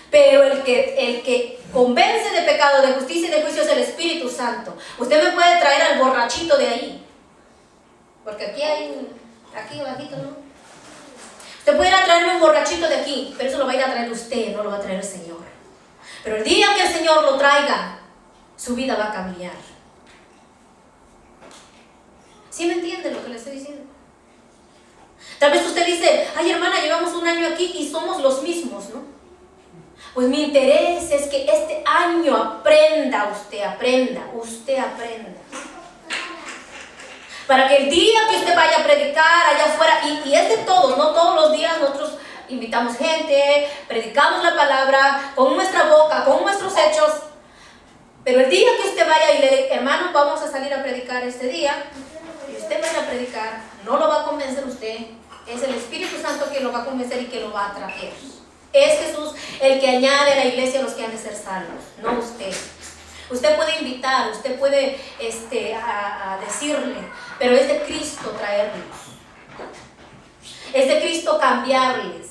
Pero el que convence de pecado, de justicia y de juicio es el Espíritu Santo. Usted me puede traer al borrachito de ahí. Porque aquí abajito, ¿no? Usted puede ir a traerme un borrachito de aquí, pero eso lo va a ir a traer usted, no lo va a traer el Señor. Pero el día que el Señor lo traiga, su vida va a cambiar. ¿Sí me entiende lo que le estoy diciendo? Tal vez usted dice, ay hermana, llevamos un año aquí y somos los mismos, ¿no? Pues mi interés es que este año aprenda. Para que el día que usted vaya a predicar allá afuera, y es de todos, no todos los días nosotros invitamos gente, predicamos la palabra con nuestra boca, con nuestros hechos, pero el día que usted vaya y le diga, hermano, vamos a salir a predicar este día, y usted vaya a predicar, no lo va a convencer usted, es el Espíritu Santo que lo va a convencer y que lo va a traer. Es Jesús el que añade a la iglesia a los que han de ser salvos, no usted. Usted puede invitar, usted puede a decirle, pero es de Cristo traerlos. Es de Cristo cambiarles.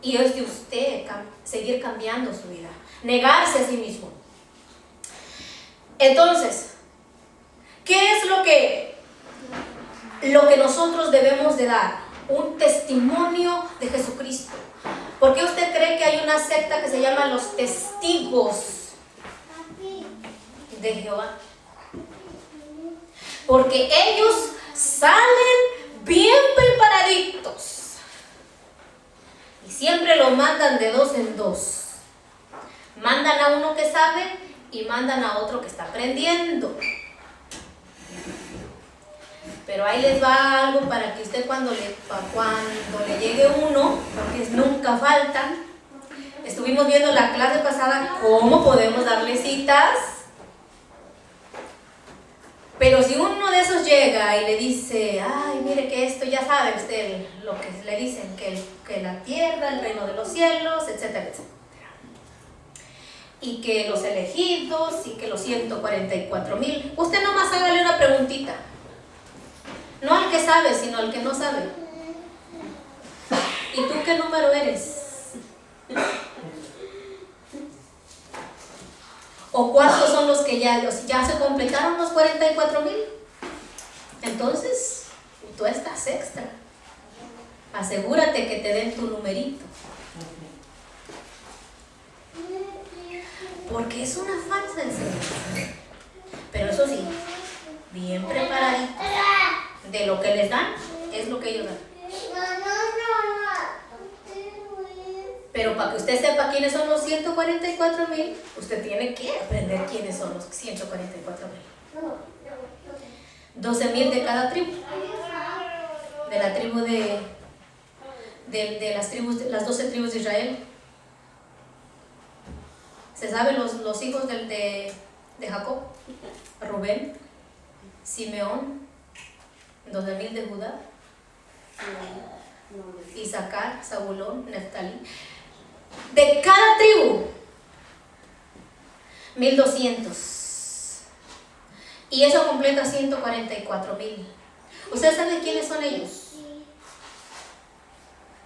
Y es de usted seguir cambiando su vida. Negarse a sí mismo. Entonces, ¿qué es lo que nosotros debemos de dar? Un testimonio de Jesucristo. ¿Por qué usted cree que hay una secta que se llama los testigos de Jehová? Porque ellos salen bien preparaditos y siempre lo mandan de dos en dos. Mandan a uno que sabe y mandan a otro que está aprendiendo. Pero ahí les va algo para que usted cuando le llegue uno, porque nunca faltan. Estuvimos viendo la clase pasada cómo podemos darle citas. Pero si uno de esos llega llega y le dice, ay, mire que esto, ya sabe usted lo que le dicen, que la tierra, el reino de los cielos, etcétera, etcétera. Y que los elegidos y que los 144,000. Usted nomás hágale una preguntita. No al que sabe, sino al que no sabe. ¿Y tú qué número eres? ¿O cuántos son los que ya se completaron los 44,000? Entonces, tú estás extra. Asegúrate que te den tu numerito. Porque es una falsa enseñanza. Pero eso sí, bien preparaditos. De lo que les dan, es lo que ellos dan. Pero para que usted sepa quiénes son los 144,000, usted tiene que aprender quiénes son los 144,000. 12,000 de cada tribu. De la tribu de las 12 tribus de Israel. ¿Se saben los hijos de Jacob? Rubén, Simeón, 12,000 de Judá, Isaacar, Zabulón, Neftalí. De cada tribu, 1,200. Y eso completa 144,000. ¿Usted sabe quiénes son ellos?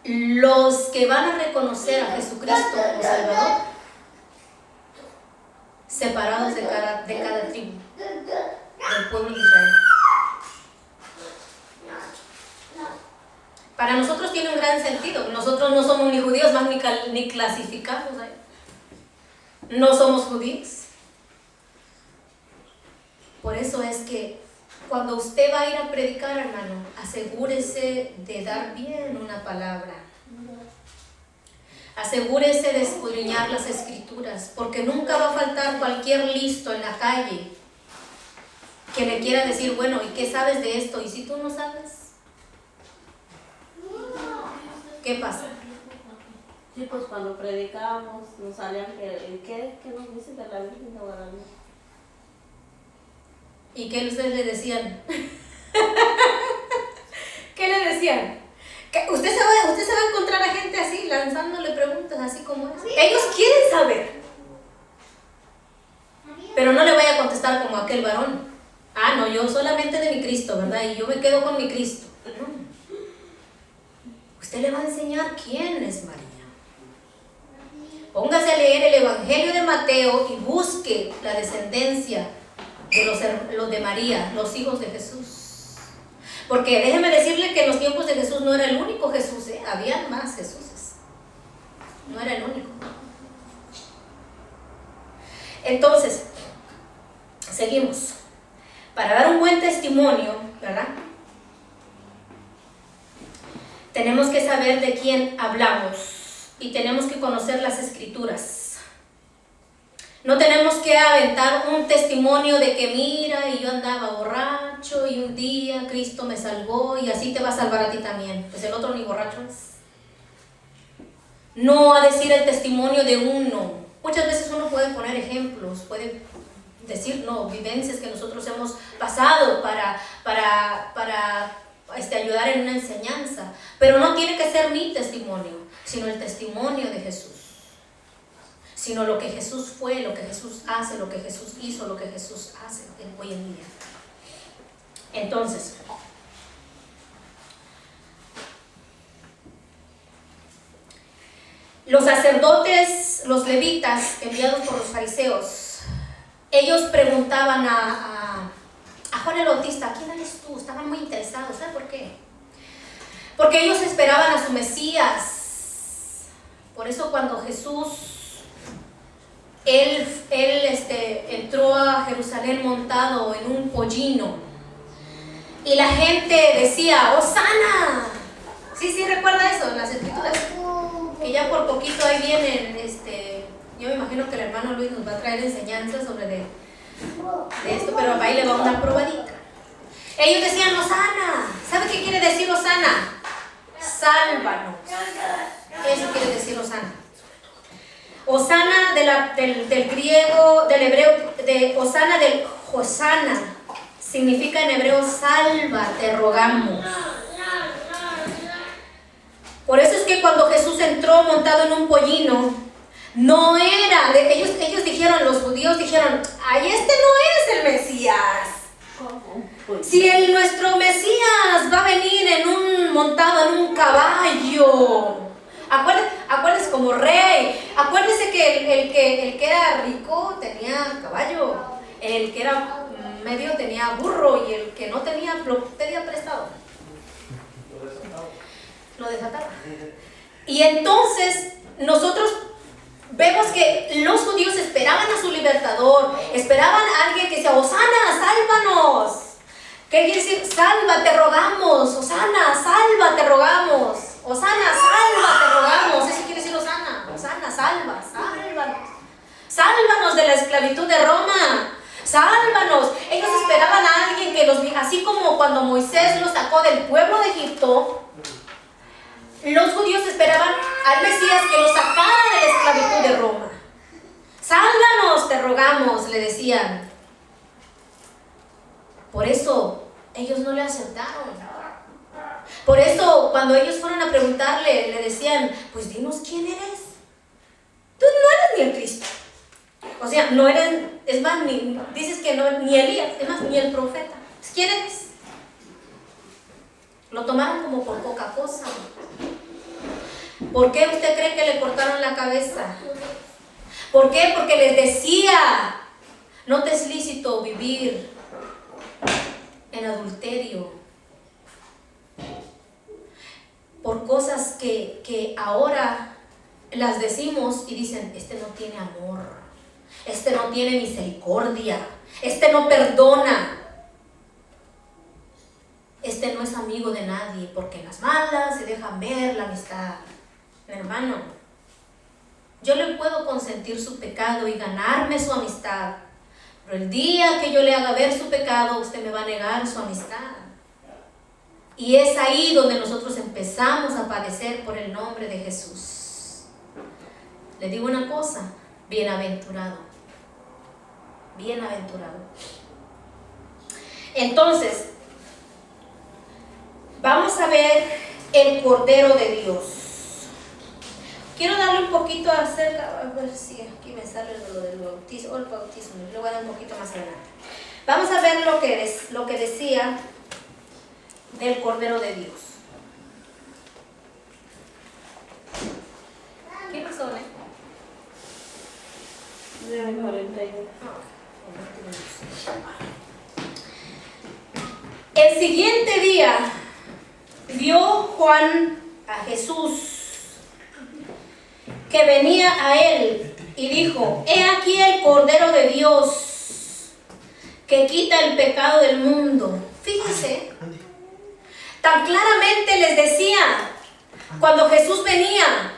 Los que van a reconocer a Jesucristo como Salvador, separados de cada tribu del pueblo de Israel. Para nosotros tiene un gran sentido. Nosotros no somos ni judíos más ni clasificados. No somos judíos. Por eso es que cuando usted va a ir a predicar, hermano, asegúrese de dar bien una palabra. Asegúrese de escudriñar las escrituras, porque nunca va a faltar cualquier listo en la calle que le quiera decir, bueno, ¿y qué sabes de esto? Y si tú no sabes, ¿qué pasa? Sí, pues cuando predicábamos nos salían ¿qué nos dicen de la Virgen de Guadalupe? ¿Y qué ustedes le decían? ¿Qué le decían? Usted se va a encontrar a gente así, lanzándole preguntas así como es. Ellos quieren saber. Pero no le voy a contestar como aquel varón. Ah, no, yo solamente de mi Cristo, ¿verdad? Y yo me quedo con mi Cristo. No. Usted le va a enseñar quién es María. Póngase a leer el Evangelio de Mateo y busque la descendencia de los de María, los hijos de Jesús. Porque déjeme decirle que en los tiempos de Jesús no era el único Jesús, había más Jesuses. No era el único. Entonces, seguimos. Para dar un buen testimonio, ¿verdad? Tenemos que saber de quién hablamos y tenemos que conocer las escrituras. No tenemos que aventar un testimonio de que mira, y yo andaba borracho y un día Cristo me salvó y así te va a salvar a ti también. Pues el otro ni borracho es. No a decir el testimonio de uno. Muchas veces uno puede poner ejemplos, puede decir, no, vivencias que nosotros hemos pasado para ayudar en una enseñanza. Pero no tiene que ser mi testimonio, sino el testimonio de Jesús. Sino lo que Jesús fue, lo que Jesús hace, lo que Jesús hizo, lo que Jesús hace hoy en día. Entonces, los sacerdotes, los levitas, enviados por los fariseos, ellos preguntaban a Juan el Bautista, ¿quién eres tú? Estaban muy interesados, ¿sabes por qué? Porque ellos esperaban a su Mesías. Por eso cuando Jesús Él entró a Jerusalén montado en un pollino y la gente decía, ¡Hosana! Sí, recuerda eso en las escrituras, que ya por poquito ahí vienen, yo me imagino que el hermano Luis nos va a traer enseñanzas sobre de esto, pero ahí le va una probadita. Ellos decían, ¡Hosana! ¿Sabe qué quiere decir Hosana? Sálvanos. Eso quiere decir Hosana. Hosana del griego, del hebreo, de Hosana del Hosana, significa en hebreo salva, te rogamos. Por eso es que cuando Jesús entró montado en un pollino, no era, ellos dijeron, los judíos dijeron, ay, este no es el Mesías. ¿Cómo? Si nuestro Mesías va a venir montado en un caballo. Acuérdese como rey. Acuérdese que el que era rico tenía caballo. El que era medio tenía burro. Y el que no tenía lo pedía prestado. Lo desataba. Y entonces nosotros vemos que los judíos esperaban a su libertador. Esperaban a alguien que decía, Hosana, sálvanos. ¿Qué quiere decir? Salva, te rogamos. Hosana, salva, te rogamos. Hosana, salva, te rogamos. Eso quiere decir Hosana. Hosana, salva, sálvanos. Sálvanos de la esclavitud de Roma. Sálvanos. Ellos esperaban a alguien que así como cuando Moisés los sacó del pueblo de Egipto, los judíos esperaban al Mesías que los sacara de la esclavitud de Roma. Sálvanos, te rogamos, le decían. Por eso ellos no le aceptaron. Por eso cuando ellos fueron a preguntarle, le decían, pues dinos quién eres. Tú no eres ni el Cristo. O sea, no eres, es más, dices que no, ni Elías, es más, ni el profeta. ¿Quién eres? Lo tomaron como por poca cosa. ¿Por qué usted cree que le cortaron la cabeza? ¿Por qué? Porque les decía, no te es lícito vivir en adulterio. Por cosas que ahora las decimos y dicen, este no tiene amor, este no tiene misericordia, este no perdona. Este no es amigo de nadie, porque en las malas se dejan ver la amistad. Mi hermano, yo le puedo consentir su pecado y ganarme su amistad, pero el día que yo le haga ver su pecado, usted me va a negar su amistad. Y es ahí donde nosotros empezamos a padecer por el nombre de Jesús. Le digo una cosa, bienaventurado. Bienaventurado. Entonces, vamos a ver el Cordero de Dios. Quiero darle un poquito acerca, a ver si aquí me sale lo del bautismo, el bautismo, le voy a dar un poquito más adelante. Vamos a ver lo que decía del Cordero de Dios. ¿Qué pasó, eh? 9:41. El siguiente día vio Juan a Jesús que venía a él y dijo, he aquí el Cordero de Dios que quita el pecado del mundo. Fíjense, tan claramente les decía, cuando Jesús venía,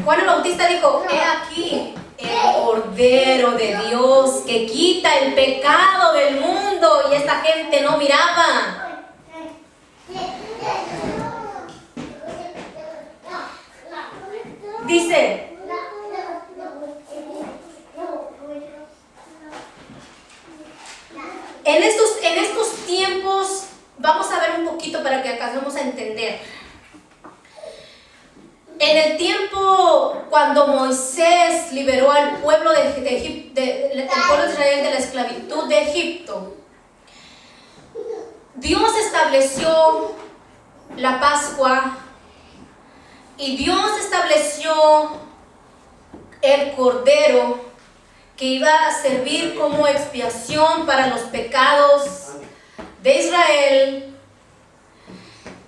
Juan el Bautista dijo, he aquí el Cordero de Dios que quita el pecado del mundo, y esta gente no miraba. Dice, en estos tiempos, vamos a ver un poquito para que alcancemos a entender. En el tiempo cuando Moisés liberó al pueblo de Israel de la esclavitud de Egipto, Dios estableció la Pascua y Dios estableció el Cordero que iba a servir como expiación para los pecados de Israel.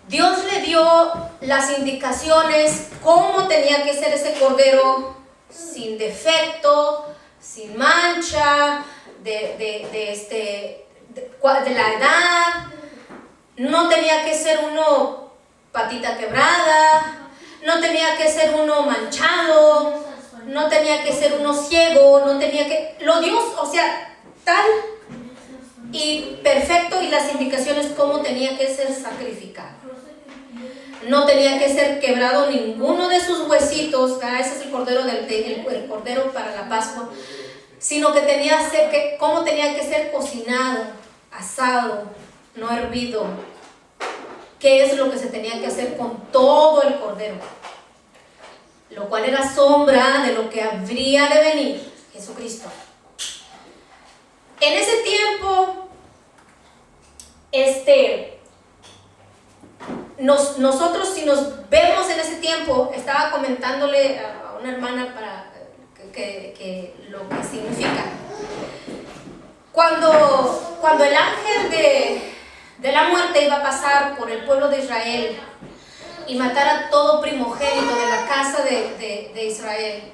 Dios le dio las indicaciones cómo tenía que ser ese cordero, sin defecto, sin mancha, de la edad. No tenía que ser uno patita quebrada, no tenía que ser uno manchado, no tenía que ser uno ciego, no tenía que... Lo Dios, o sea, tal y perfecto, y las indicaciones cómo tenía que ser sacrificado. No tenía que ser quebrado ninguno de sus huesitos, ese es el cordero, el cordero para la Pascua, sino que cómo tenía que ser cocinado asado, no hervido. ¿Qué es lo que se tenía que hacer con todo el cordero? Lo cual era sombra de lo que habría de venir, Jesucristo. En ese tiempo, nosotros si nos vemos en ese tiempo, estaba comentándole a una hermana para que lo que significa. Cuando el ángel de la muerte iba a pasar por el pueblo de Israel y matar a todo primogénito de la casa de Israel,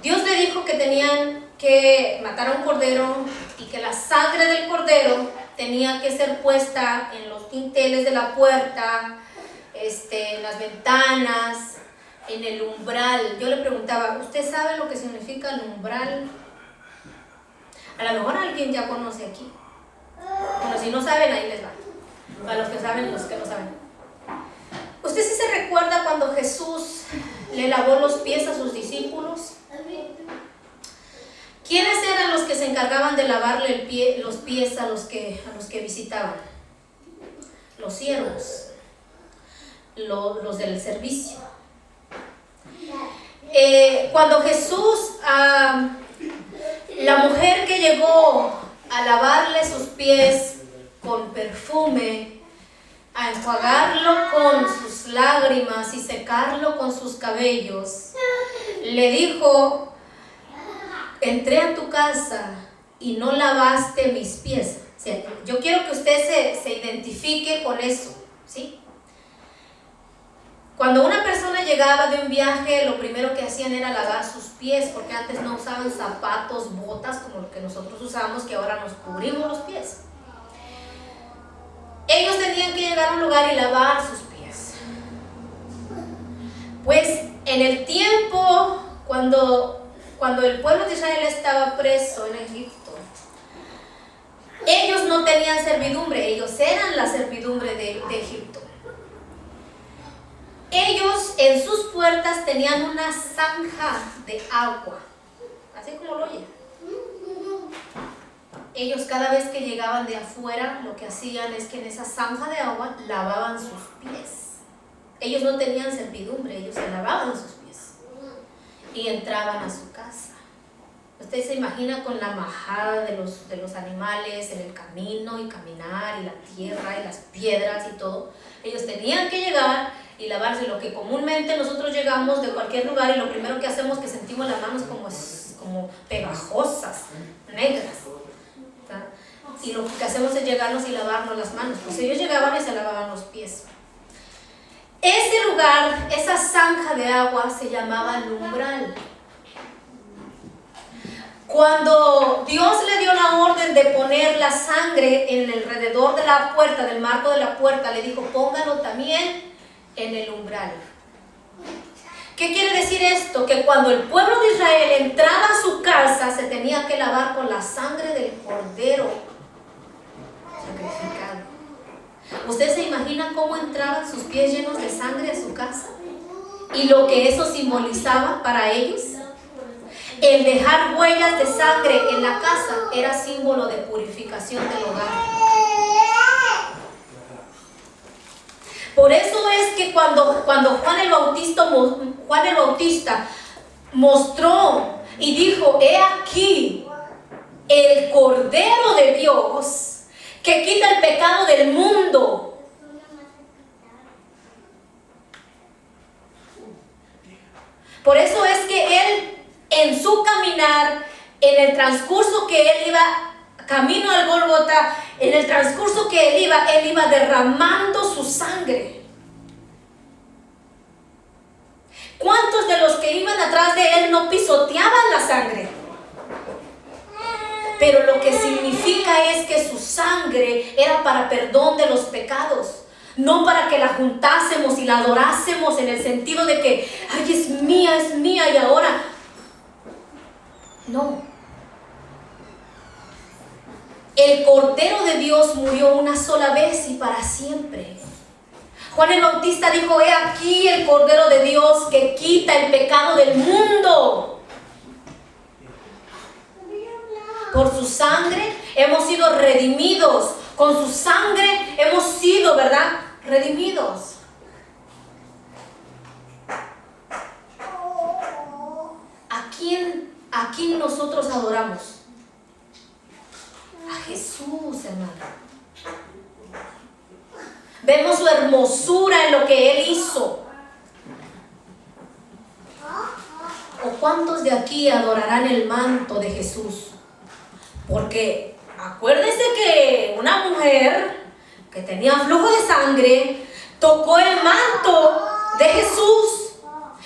Dios le dijo que tenían que matar a un cordero y que la sangre del cordero tenía que ser puesta en los dinteles de la puerta, en las ventanas, en el umbral. Yo le preguntaba, ¿usted sabe lo que significa el umbral? A lo mejor alguien ya conoce aquí. Bueno, si no saben, ahí les va. Para los que saben, los que no saben. ¿Usted sí se recuerda cuando Jesús le lavó los pies a sus discípulos? ¿Quiénes eran los que se encargaban de lavarle los pies a los que visitaban? Los siervos, los del servicio. Cuando Jesús, la mujer que llegó a lavarle sus pies con perfume, a enjuagarlo con sus lágrimas y secarlo con sus cabellos, le dijo: entré a tu casa y no lavaste mis pies. O sea, yo quiero que usted se identifique con eso, ¿sí? Cuando una persona llegaba de un viaje, lo primero que hacían era lavar sus pies, porque antes no usaban zapatos, botas como lo que nosotros usamos, que ahora nos cubrimos los pies. Ellos tenían que llegar a un lugar y lavar sus pies. Pues en el tiempo, cuando el pueblo de Israel estaba preso en Egipto, ellos no tenían servidumbre, ellos eran la servidumbre de Egipto. Ellos en sus puertas tenían una zanja de agua, así como lo oyen. Ellos cada vez que llegaban de afuera, lo que hacían es que en esa zanja de agua lavaban sus pies. Ellos no tenían servidumbre, ellos se lavaban sus pies y entraban a su casa. Usted se imagina con la majada de los animales en el camino y caminar y la tierra y las piedras y todo. Ellos tenían que llegar y lavarse, lo que comúnmente nosotros llegamos de cualquier lugar y lo primero que hacemos es que sentimos las manos como pegajosas, negras, ¿tá? Y lo que hacemos es llegarnos y lavarnos las manos. Pues ellos llegaban y se lavaban los pies. Ese lugar, esa zanja de agua se llamaba el umbral. Cuando Dios le dio la orden de poner la sangre en el alrededor de la puerta, del marco de la puerta, le dijo: póngalo también en el umbral. ¿Qué quiere decir esto? Que cuando el pueblo de Israel entraba a su casa, se tenía que lavar con la sangre del cordero sacrificado. ¿Usted se imagina cómo entraban sus pies llenos de sangre a su casa? Y lo que eso simbolizaba para ellos. El dejar huellas de sangre en la casa era símbolo de purificación del hogar. Por eso es que cuando Juan el Bautista mostró y dijo: he aquí el Cordero de Dios que quita el pecado del mundo. Por eso es que él, en su caminar, en el transcurso que él iba camino al Gólgota, en el transcurso que él iba derramando su sangre. ¿Cuántos de los que iban atrás de él no pisoteaban la sangre? Pero lo que significa es que su sangre era para perdón de los pecados, no para que la juntásemos y la adorásemos en el sentido de que, ay, es mía y ahora. No. El Cordero de Dios murió una sola vez y para siempre. Juan el Bautista dijo: he aquí el Cordero de Dios que quita el pecado del mundo. Por su sangre hemos sido redimidos. Con su sangre hemos sido, ¿verdad? Redimidos. ¿A quién nosotros adoramos? A Jesús, hermano. Vemos su hermosura en lo que Él hizo. ¿O cuántos de aquí adorarán el manto de Jesús? Porque acuérdense que una mujer que tenía flujo de sangre tocó el manto de Jesús.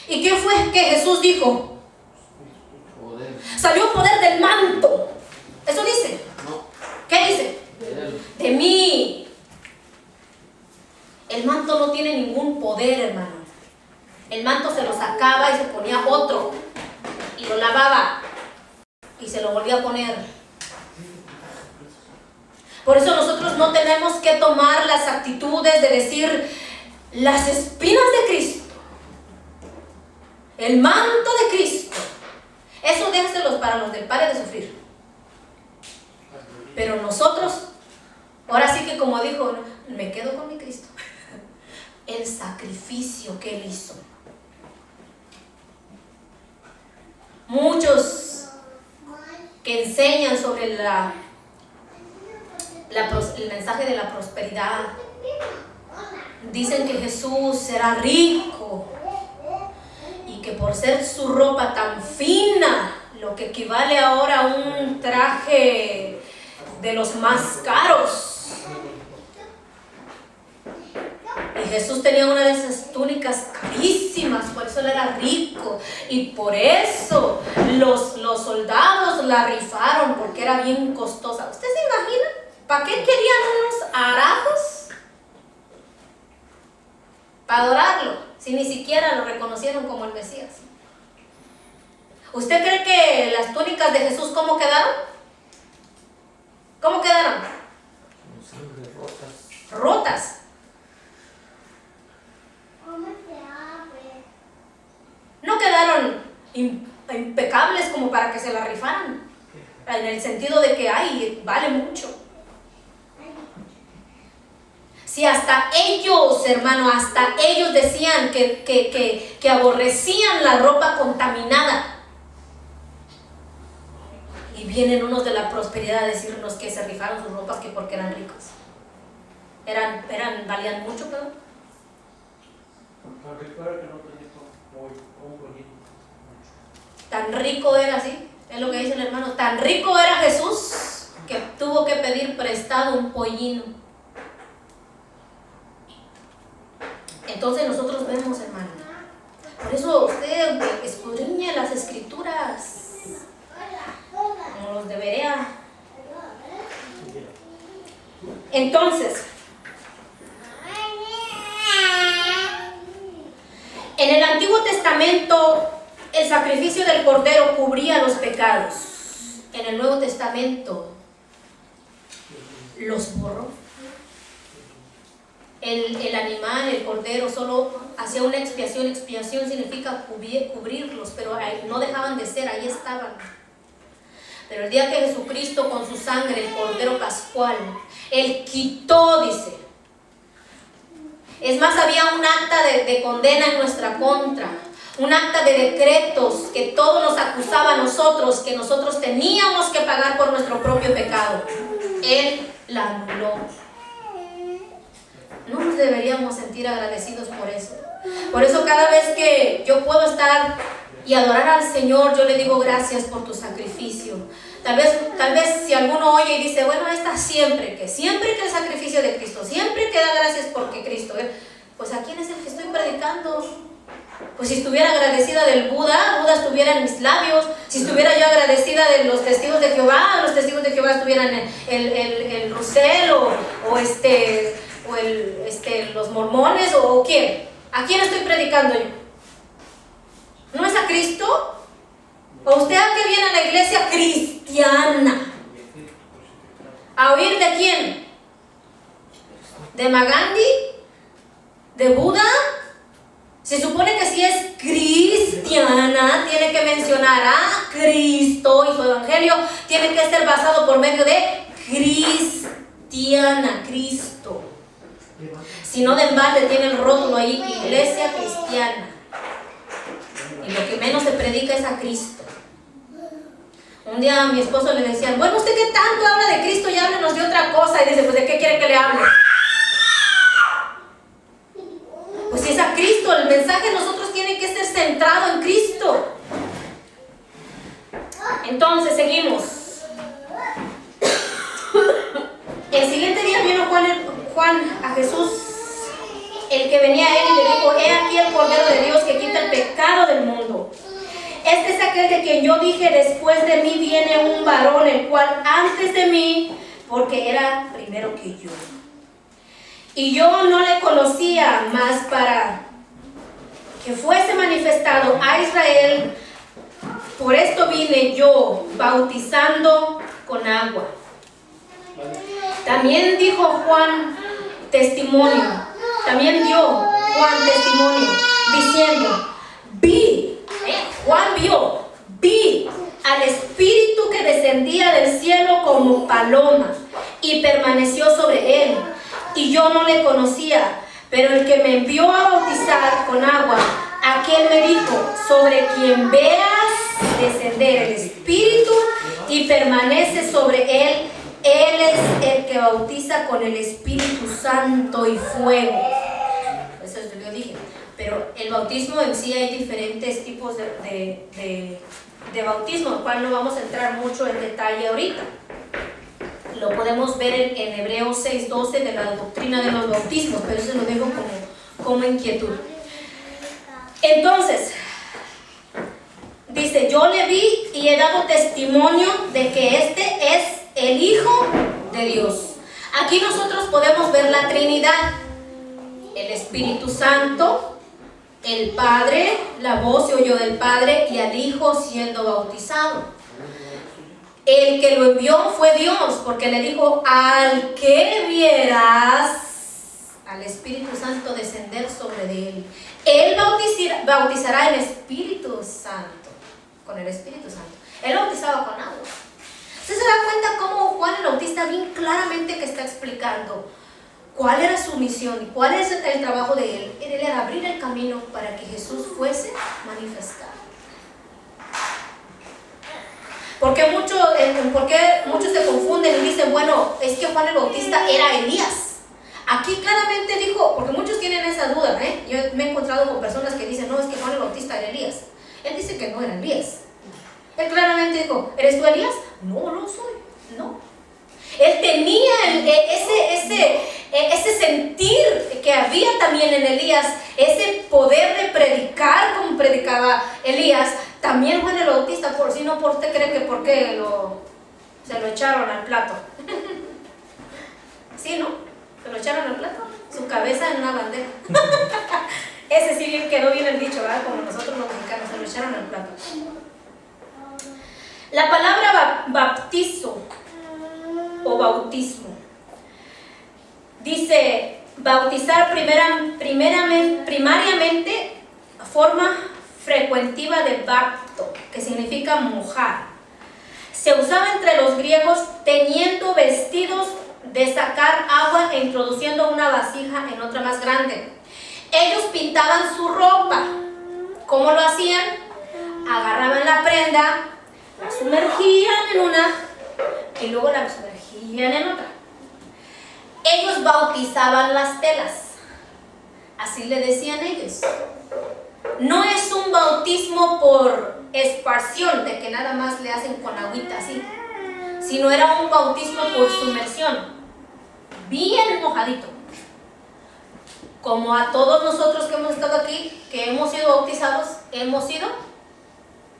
¿Y qué fue que Jesús dijo? Salió poder del manto. ¿Eso dice? No. ¿Qué dice? De mí. El manto no tiene ningún poder, hermano. El manto se lo sacaba y se ponía otro. Y lo lavaba. Y se lo volvía a poner. Por eso nosotros no tenemos que tomar las actitudes de decir las espinas de Cristo. El manto de Cristo. Eso déjenselos para los del pare de sufrir. Pero nosotros, ahora sí que como dijo, me quedo con mi Cristo. El sacrificio que Él hizo. Muchos que enseñan sobre el mensaje de la prosperidad dicen que Jesús era rico y que por ser su ropa tan fina, lo que equivale ahora a un traje de los más caros, y Jesús tenía una de esas túnicas carísimas, por eso él era rico, y por eso los soldados la rifaron, porque era bien costosa. ¿Usted se imagina? ¿Para qué querían unos harajos? Para adorarlo, si ni siquiera lo reconocieron como el Mesías. ¿Usted cree que las túnicas de Jesús cómo quedaron? ¿Cómo quedaron? Rotas. No quedaron impecables como para que se la rifaran, en el sentido de que, ay, vale mucho. Si hasta ellos, hermano, hasta ellos decían que aborrecían la ropa contaminada. Y vienen unos de la prosperidad a decirnos que se rifaron sus ropas que porque eran ricos. Valían mucho, pero tan rico era, ¿sí? Es lo que dice el hermano. Tan rico era Jesús que tuvo que pedir prestado un pollino. Entonces nosotros vemos, hermano. Por eso usted escudriñe las escrituras como los debería. Entonces, en el Antiguo Testamento el sacrificio del cordero cubría los pecados. En el Nuevo Testamento los borró. El animal, el cordero, solo hacía una expiación. Expiación significa cubrirlos, pero no dejaban de ser, ahí estaban. Pero el día que Jesucristo con su sangre, el cordero pascual, Él quitó, dice. Es más, había un acta de condena en nuestra contra. Un acta de decretos que todo nos acusaba a nosotros, que nosotros teníamos que pagar por nuestro propio pecado. Él la anuló. No nos deberíamos sentir agradecidos por eso. Por eso cada vez que yo puedo estar y adorar al Señor, yo le digo gracias por tu sacrificio. Tal vez si alguno oye y dice, bueno, siempre que el sacrificio de Cristo, siempre que da gracias porque Cristo, pues ¿a quién es el que estoy predicando? Pues si estuviera agradecida del Buda estuviera en mis labios. Si estuviera yo agradecida de los testigos de Jehová, los testigos de Jehová estuvieran en el Rusel los mormones o quién. ¿A quién estoy predicando yo? ¿No es a Cristo? ¿O usted a qué viene a la iglesia cristiana? ¿A oír de quién? ¿De Magandhi? ¿De Buda? Se supone que si es cristiana tiene que mencionar a Cristo y su evangelio tiene que ser basado por medio de cristiana, Cristo. Si no, de balde tiene el rótulo ahí, iglesia cristiana. Y lo que menos se predica es a Cristo. Un día a mi esposo le decían, bueno, ¿usted qué tanto habla de Cristo? Y háblenos de otra cosa. Y dice, pues ¿de qué quiere que le hable? Pues si es a Cristo, el mensaje de nosotros tiene que ser centrado en Cristo. Entonces, seguimos. El siguiente día vino Juan a Jesús, el que venía a él, y le dijo, he aquí el Cordero de Dios que quita el pecado del mundo. Este es aquel de quien yo dije, después de mí viene un varón, el cual antes de mí, porque era primero que yo. Y yo no le conocía, más para que fuese manifestado a Israel. Por esto vine yo, bautizando con agua. También dijo Juan testimonio, también dio Juan testimonio, diciendo, Juan vi al Espíritu que descendía del cielo como paloma y permaneció sobre él. Y yo no le conocía, pero el que me envió a bautizar con agua, aquel me dijo, sobre quien veas descender el Espíritu y permanece sobre él, él es el que bautiza con el Espíritu Santo y fuego. Eso es lo que yo dije. Pero el bautismo en sí hay diferentes tipos de bautismo, el cual no vamos a entrar mucho en detalle ahorita. Lo podemos ver en Hebreos 6:12 de la doctrina de los bautismos, pero eso lo dejo como inquietud. Entonces, dice, yo le vi y he dado testimonio de que este es el Hijo de Dios. Aquí nosotros podemos ver la Trinidad, el Espíritu Santo, el Padre, la voz se oyó del Padre y al Hijo siendo bautizado. El que lo envió fue Dios, porque le dijo, al que vieras al Espíritu Santo descender sobre él, él bautizará en Espíritu Santo, con el Espíritu Santo. Él bautizaba con agua. ¿Usted se da cuenta cómo Juan el Bautista bien claramente que está explicando cuál era su misión y cuál es el trabajo de él? Él era abrir el camino para que Jesús fuese manifestado. ¿Por qué muchos se confunden y dicen, bueno, es que Juan el Bautista era Elías? Aquí claramente dijo, porque muchos tienen esa duda, yo me he encontrado con personas que dicen, no, es que Juan el Bautista era Elías. Él dice que no era Elías. Él claramente dijo, ¿eres tú Elías? No, no soy, no. Él tenía ese sentir que había también en Elías, ese poder de predicar como predicaba Elías. También Juan el Bautista, por si no, ¿por usted cree que por qué se lo echaron al plato? ¿Sí, no? ¿Se lo echaron al plato? Su cabeza en una bandeja. Ese sí bien quedó bien el dicho, ¿verdad? Como nosotros los mexicanos, se lo echaron al plato. La palabra bautizo o bautismo dice bautizar primariamente forma frecuentiva de bapto, que significa mojar. Se usaba entre los griegos teñiendo vestidos de sacar agua e introduciendo una vasija en otra más grande. Ellos pintaban su ropa. ¿Cómo lo hacían? Agarraban la prenda, la sumergían en una y luego la sumergían en otra. Ellos bautizaban las telas. Así le decían ellos. No es un bautismo por esparción, de que nada más le hacen con agüita así, sino era un bautismo por sumersión, bien mojadito. Como a todos nosotros que hemos estado aquí, que hemos sido bautizados, hemos sido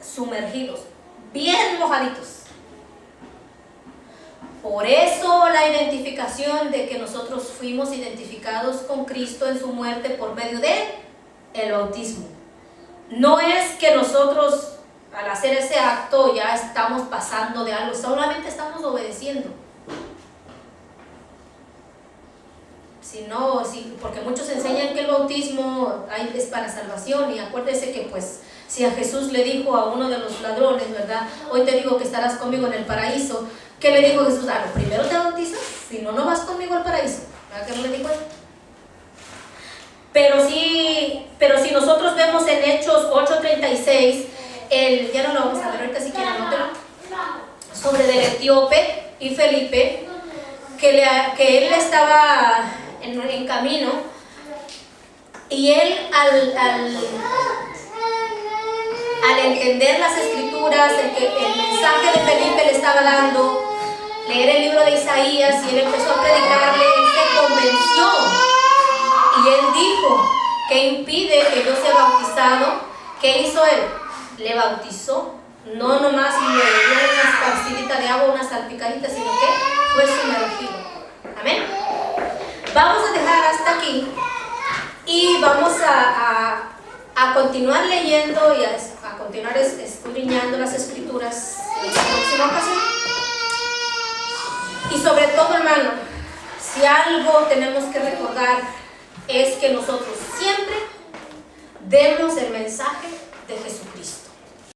sumergidos, bien mojaditos. Por eso la identificación de que nosotros fuimos identificados con Cristo en su muerte por medio de el bautismo. No es que nosotros al hacer ese acto ya estamos pasando de algo, solamente estamos obedeciendo. Porque muchos enseñan que el bautismo es para salvación, y acuérdese que pues Si a Jesús le dijo a uno de los ladrones, ¿verdad? Hoy te digo que estarás conmigo en el paraíso. ¿Qué le dijo Jesús? Ah, primero te bautizas, si no, no vas conmigo al paraíso. ¿Verdad que no le dijo eso? Pero si nosotros vemos en Hechos 8:36, ya no lo vamos a ver ahorita si quieren, anótelo, sobre del etíope y Felipe, que él estaba en camino, y él al entender las escrituras, el mensaje de Felipe le estaba dando, leer el libro de Isaías, y él empezó a predicarle, él se convenció, y él dijo: ¿qué impide que yo sea bautizado? ¿Qué hizo él? Le bautizó, no nomás le dio una esparcidita de agua, una salpicadita, sino que fue sumergido. Amén. Vamos a dejar hasta aquí y vamos a continuar leyendo y a continuar escudriñando las escrituras en la próxima ocasión. Y sobre todo, hermano, si algo tenemos que recordar es que nosotros siempre demos el mensaje de Jesucristo.